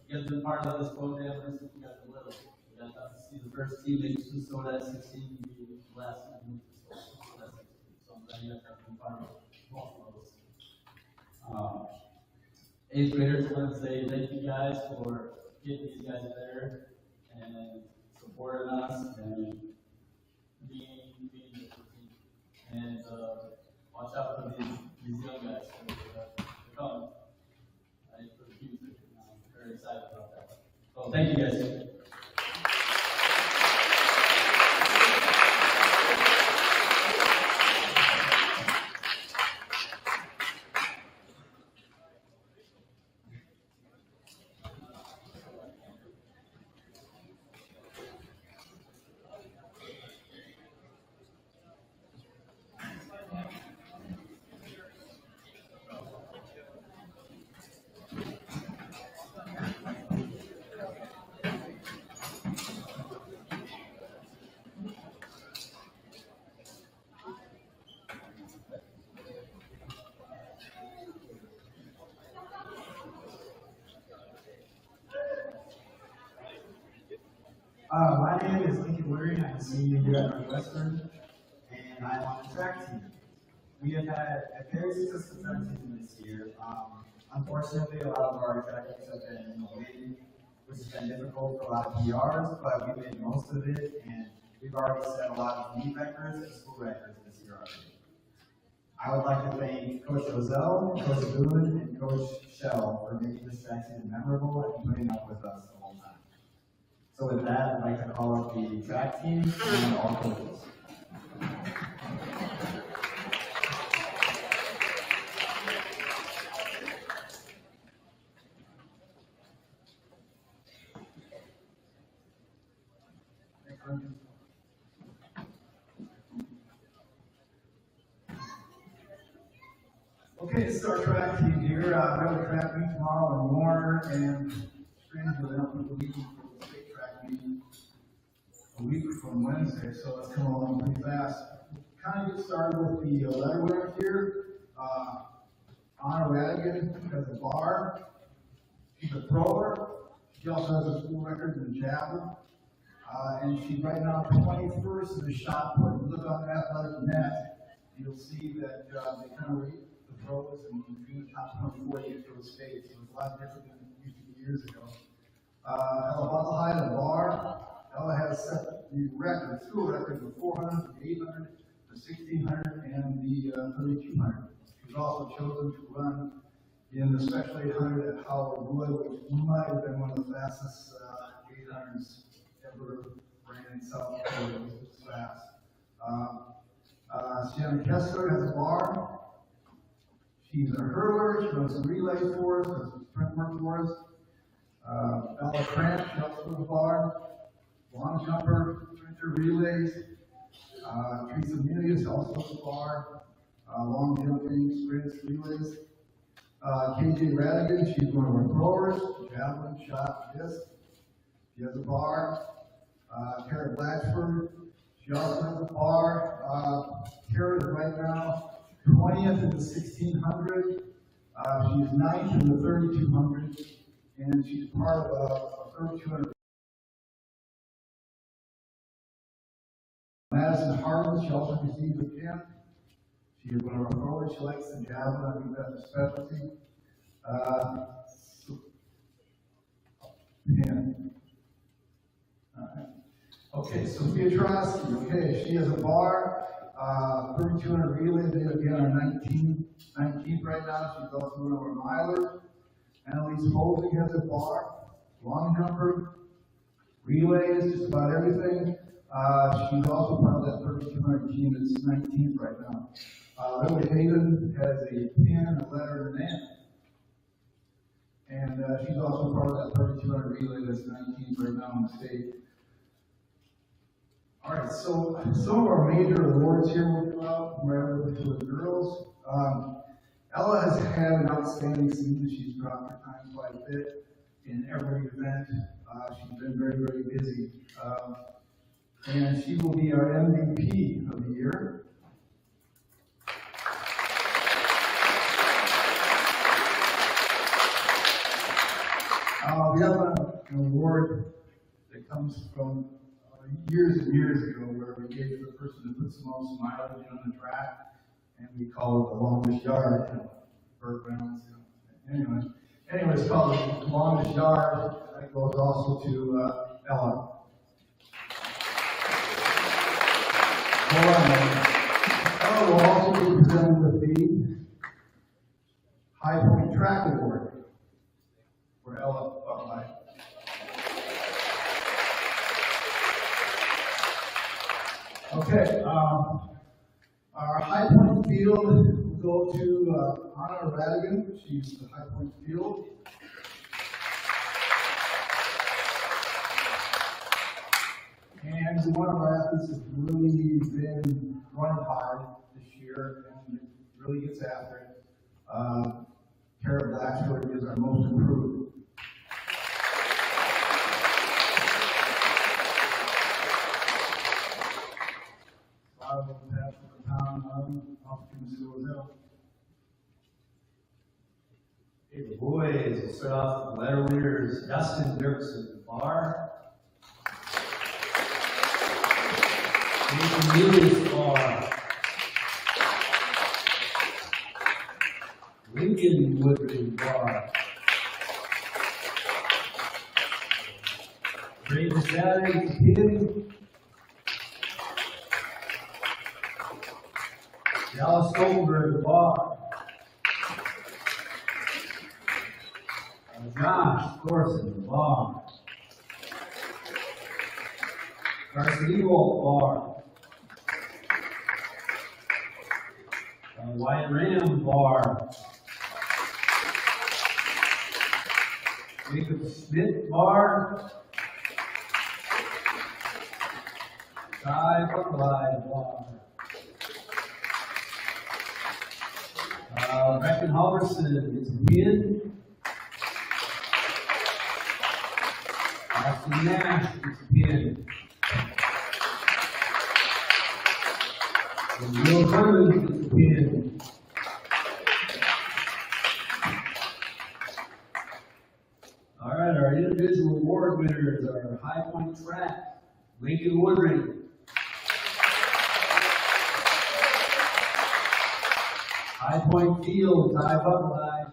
You guys have been part of this program ever since you guys were little. You guys got to see the first team that used to start at 16 be the last time we started at 16. So I'm glad you guys have been part of both of those. 8th graders, I want to say thank you guys for getting these guys there and supporting us and being the team. And watch out for these young guys. They're coming. For the future. I'm very excited about that. So thank you guys. My name is Lincoln Leary. I'm a senior here at Northwestern, and I'm on the track team. We have had a very successful track season this year. Unfortunately, a lot of our track teams have been in the wind, which has been difficult for a lot of PRs, but we made most of it, and we've already set a lot of meet records and school records this year already. I would like to thank Coach Roselle, Coach Boone, and Coach Shell for making this track season memorable and putting up with us the whole time. So with that, I'd like to call up the track team and all coaches. Okay, this is our track team here. We have a track meet tomorrow in Warner, and strangely enough, we'll be leaving for the state track meet a week from Wednesday, so it's coming along pretty fast. We'll kind of get started with the letter winner here. Anna Radigan has a bar. She's a thrower. She also has a school record in the javelin. And she's right now 21st in the shot put. If you look on the athletic net, you'll see that they kind of rate the throws and between the top 24 you get those states. So it's a lot different than it used to be years ago. Ella Buckle had a bar. Ella has set the record, school record of 400, 800, the 1600, and the 3200. She's also chosen to run in the Special 800 at Howard Wood, which might have been one of the fastest 800s ever ran in South Dakota. It was fast. Shannon Kessler has a bar. She's a hurdler. She runs a relay for us, does some sprint work for us. Ella Krantz, she also has a bar. Long jumper, sprinter relays. Teresa Milius also has a bar. Long jumping, sprints, relays. KJ Radigan, she's one of our throwers, javelin, shot, disc. She has a bar. Tara Blatchford, she also has a bar. Tara is right now 20th in the 1600. She's 9th in the 3200, and she's part of a 3200. Madison Harlan, she also received a pin. She is one of our throwers. She likes the javelin. I think that's a specialty. Pin. Okay, Sophia Trotsky. Okay, she has a bar. 3200 relay. They again are 19th right now. She's also one of our milers. Annalise Holding has a bar. Long jumper. Relays, just about everything. She's also part of that 3200 team that's 19th right now. Lily Hayden has a pin, a letter, and an N. And she's also part of that 3200 relay that's 19th right now in the state. All right, so some of our major awards here will go out for the girls. Ella has had an outstanding season. She's dropped her time quite a bit in every event. She's been very, very busy. And she will be our MVP of the year. We have an award that comes from years and years ago where we gave to the person who puts the most mileage on the track, and we call it the longest yard. Burt Reynolds. Anyway, it's called the longest yard. That goes also to Ella. Ella will also be presented with the High Point Track Award for Ella Bucklight. Okay, our High Point field will go to Anna Radigan. She's the High Point field. And one of our athletes has really been running hard this year and really gets after it. Kara Blatchford is our most improved. I will pass the baton off to Mr. Roselle. Hey, the boys, we'll start off with the letter winners. Dustin Dirksen, bar. Nathan Lewis, bar. Lincoln Woodring, bar. Brayden Saturday, pin. Dallas Goldberg, bar. Josh Thorson, bar. Carson Ewald, bar. Wyatt Ram, bar. Jacob Schmidt, bar. Ty Bucklight, bar. Brecken Halverson gets a pin. Austin Nash gets a pin. And Will Herman gets a pin. All right, our individual award winners are High Point Track, Lincoln Woodring. High Point Field, Ty Bucklight.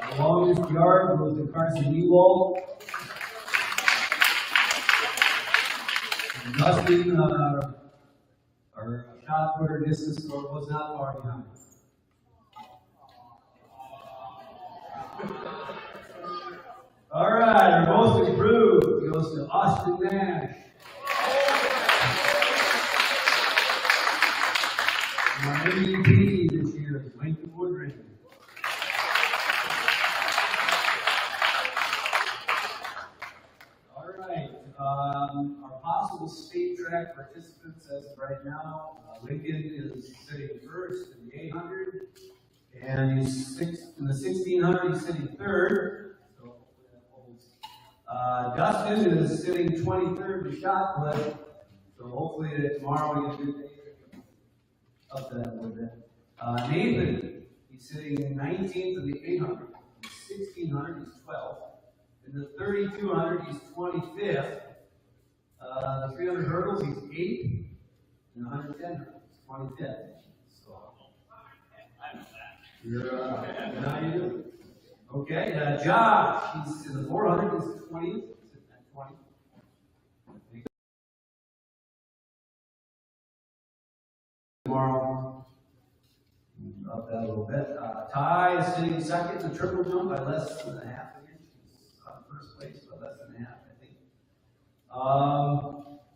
The longest yard goes to Carson Ewald. Dustin, our shot putter distance score was not far behind. All right, our most improved goes to Austin Nash. Our MVP this year is Lincoln Woodring. All right, our possible state track participants as of right now, Lincoln is sitting first in the 800, and he's in the 1600, he's sitting third. So hopefully that holds. Dustin is sitting 23rd in shot put, so hopefully tomorrow we can do up to that a little bit. Nathan, he's sitting 19th in the 800. In the 1600, he's 12th. In the 3200, he's 25th. The 300 hurdles, he's 8th. In the 110 hurdles, he's 25th. So, you're how you do? Okay, Josh, he's in the 400, he's 20th. He's at 20. Tomorrow, up that a little bit. Ty is sitting second in the triple jump by less than a half an inch. He's first place by less than a half, I think.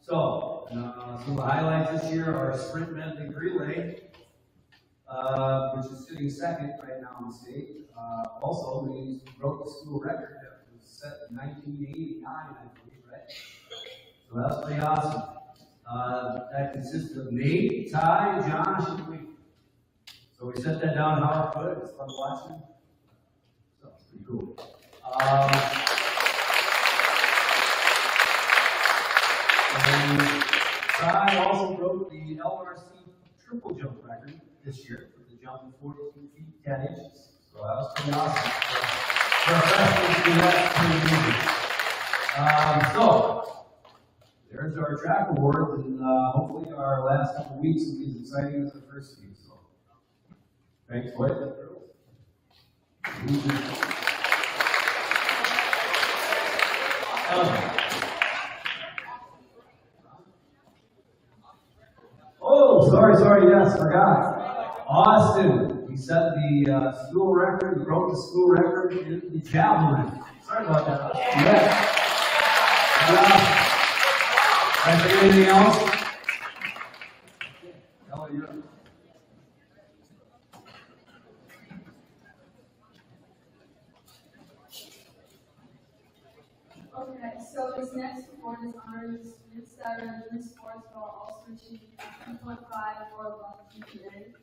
Some of the highlights this year are sprint medley relay, which is sitting second right now in the state. Also, we broke the school record that was set in 1989, I believe, right? So that's pretty awesome. That consists of me, Ty, Josh, and me. So we set that down how I put it. It's fun watching. So it's pretty cool. And Ty also broke the LRC triple jump record this year with the jump of 42 feet 10 inches. So that was pretty awesome. For a freshman to do that, pretty easy. So there's our track awards, and hopefully our last couple weeks will be as exciting as the first few. So thanks, boys and girls. Oh, sorry, yes, forgot. Austin, he set the school record, he broke the school record in the javelin. Sorry about that. Yes. Anything else? Okay, so this next award is honoring students that are in sports while also achieving 2.5 or above GPA.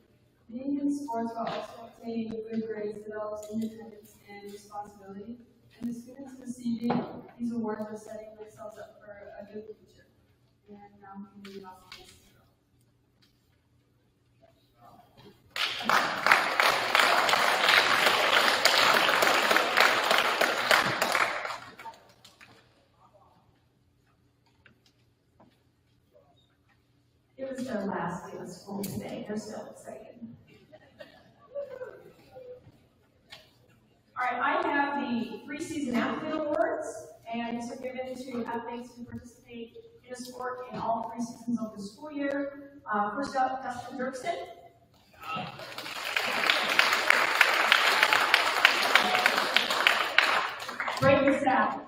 Being in sports while also obtaining good grades develops independence and responsibility, and the students receiving these awards are setting themselves up for a good future. And now we can move on to this. It was their last day of school today. They're still excited. All right, I have the preseason athlete awards, and these are given to athletes who participate in a sport in all 3 seasons of the school year. First up, Dustin Dirksen. Brayden Sapp.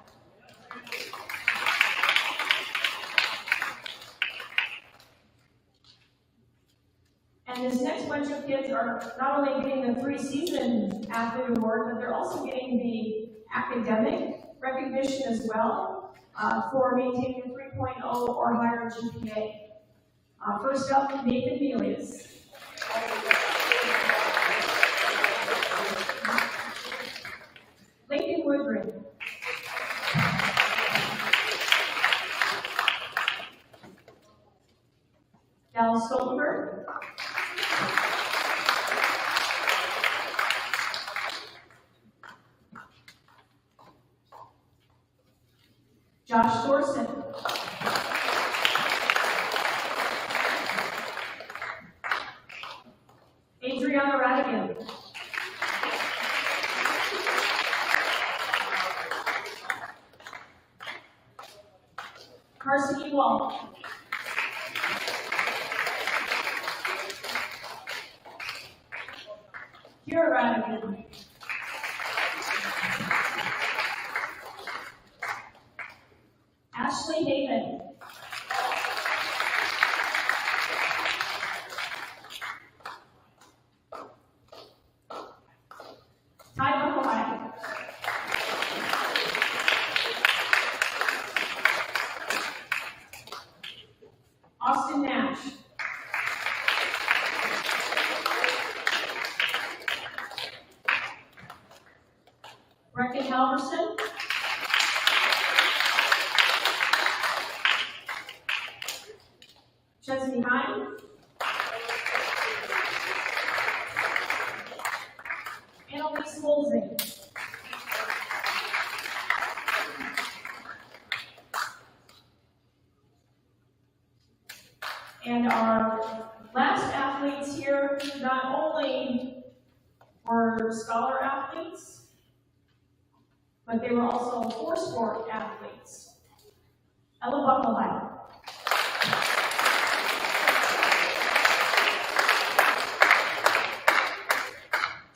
And this next bunch of kids are not only getting the 3-season athlete award, but they're also getting the academic recognition as well for maintaining a 3.0 or higher GPA. First up, Nathan Melius. Lincoln Woodring. Dallas Stoltenberg. Josh Thorson. Adriana Radigan. Carson Ewald. Kira Radigan. Ashley Haven. Ty Buckelheim. Austin Nash. Brecken Halverson. Chesney Hine. Annalise Holzing. And our last athletes here not only were scholar athletes, but they were also 4-sport athletes. Ella Buckelheim.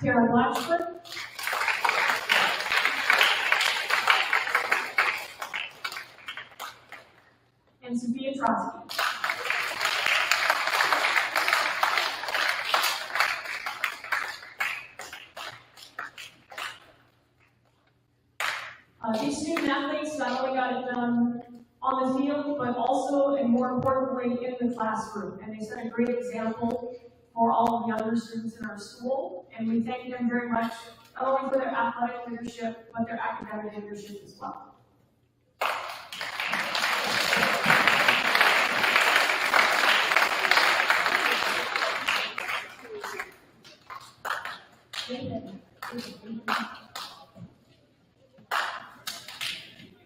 Tara Blatchford. And Sophia Trotsky. These student athletes not only got it done on the field, but also and more importantly in the classroom. And they set a great example for all of the other students in our school. And we thank them very much, not only for their athletic leadership, but their academic leadership as well.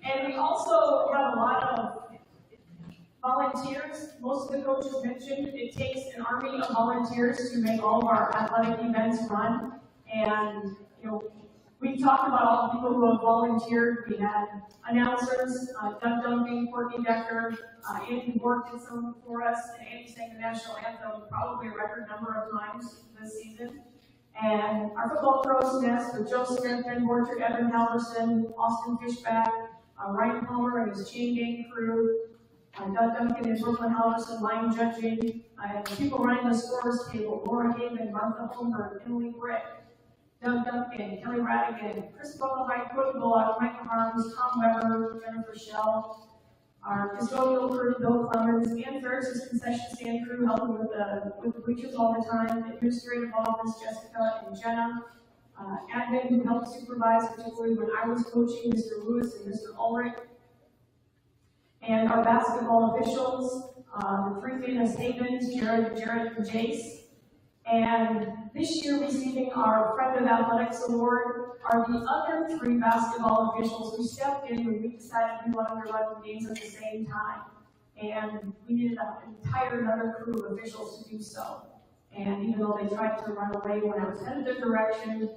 And we also have a lot of volunteers. Most of the coaches mentioned it takes an army of volunteers to make all of our athletic events run. And, you know, we've talked about all the people who have volunteered. We had announcers, Doug Duncan, Courtney Decker, Andy Bork did some for us, and Andy sang the national anthem probably a record number of times this season. And our football crow's nest with Joe Smith, Ben Borchard, Evan Halverson, Austin Fishback, Ryan Palmer and his chain gang crew, Doug Duncan and Brooklyn Halverson line judging, people running the scores table, Laura Heyman, Martha Holmberg, Emily Brick, Doug Duncan, Kelly Radigan, Chris Buckelheim, Cody Bullock, Michael Harms, Tom Weber, Jennifer Schell, our custodial crew, Bill Clemens, and Ferris's concession stand crew helping with the bleachers all the time, administrative office, Jessica and Jenna, admin who helped supervise, particularly when I was coaching, Mr. Lewis and Mr. Ulrich, and our basketball officials, the three famous Havens, Jared, and Jace. And this year receiving our Friend of Athletics Award are the other three basketball officials who stepped in when we decided we wanted to run the games at the same time. And we needed an entire another crew of officials to do so. And even though they tried to run away when I was headed the direction,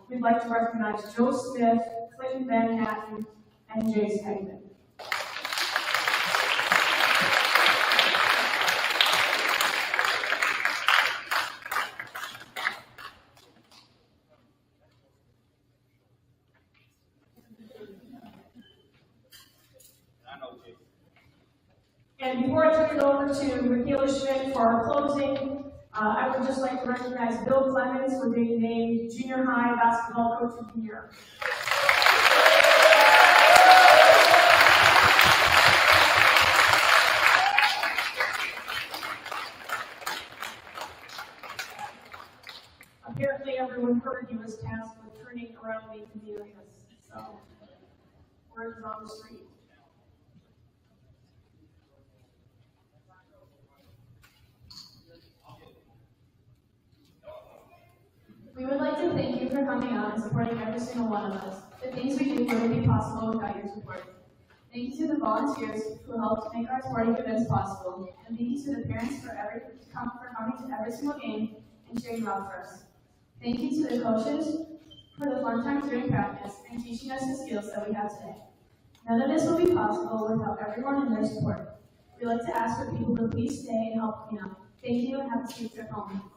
we'd like to recognize Joe Smith, Clinton Manhattan, and Jace Hegman. And before I turn it over to Michaela Schmidt for our closing, I would just like to recognize Bill Clemens for being named Junior High Basketball Coach of the Year. Apparently everyone heard he was tasked with turning around the communities, so word is on the street. We would like to thank you for coming out and supporting every single one of us. The things we do wouldn't be possible without your support. Thank you to the volunteers who helped make our sporting events possible, and thank you to the parents for coming to every single game and cheering out for us. Thank you to the coaches for the fun times during practice and teaching us the skills that we have today. None of this would be possible without everyone and their support. We'd like to ask for people to please stay and help clean up. Thank you and have a safe trip home.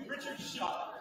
Richard shot.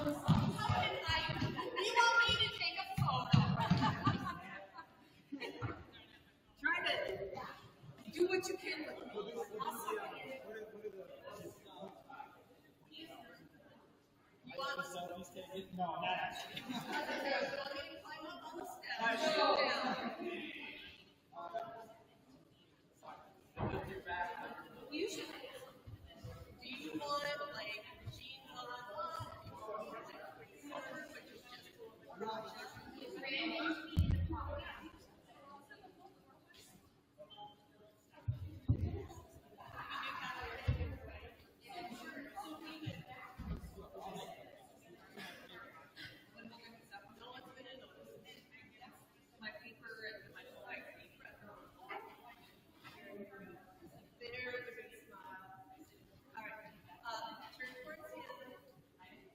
You want me to take a photo? Try to do what you can with me. No, not actually. You should. Do you want like jeans on? My paper and my white paper. There with a big smile. All right. Turn towards him.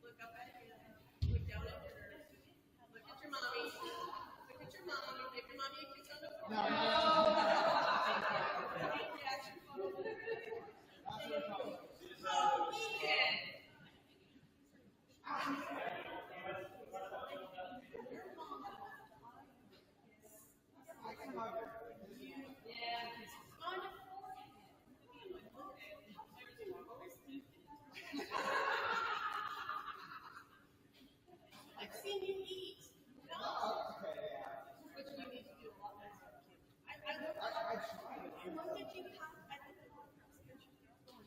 Look up at him. Look down at her. Look at your mommy. Look at your mommy. Give your mommy a kiss on the forehead. Reaction photo. Okay. I've seen you eat. No. Which you need to do a lot better. I love that you have. I think the whole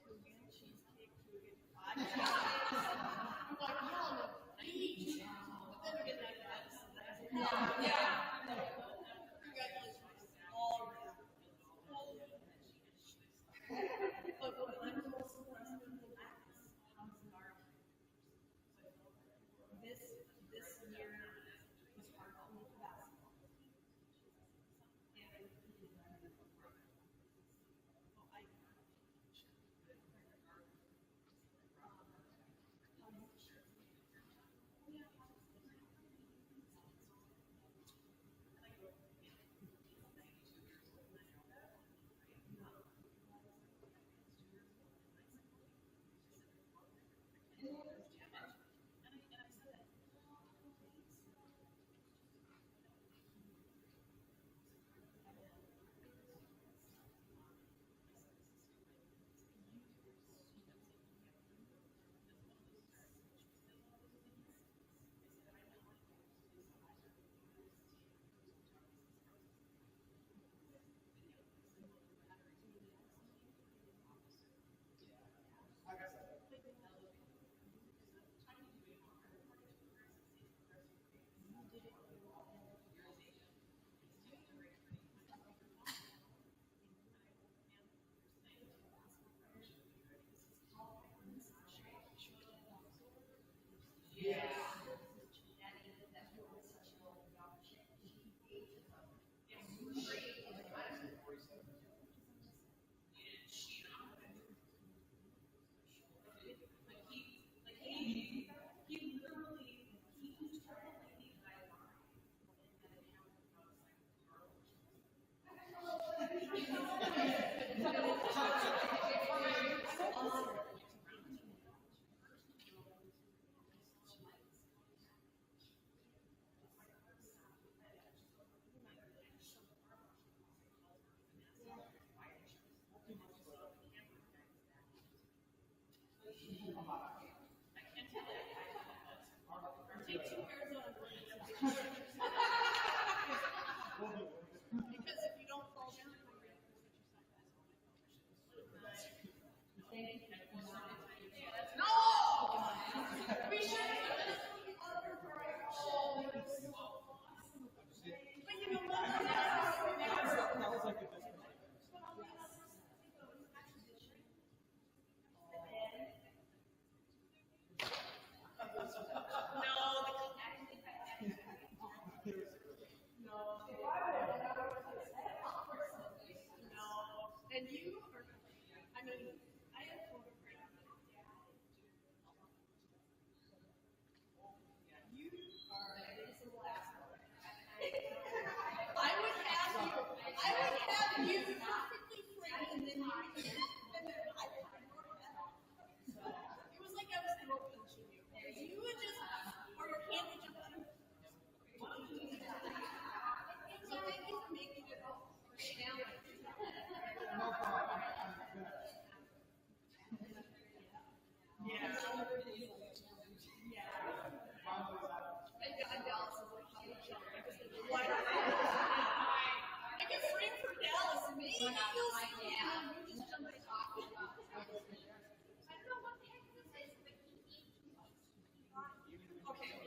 Korean cheesecake, Korean pie. I'm like, no, eat. But then again, that's yeah. Congratulations. All right. But what I'm most impressed with the acts, this year was hard only for basketball. Okay,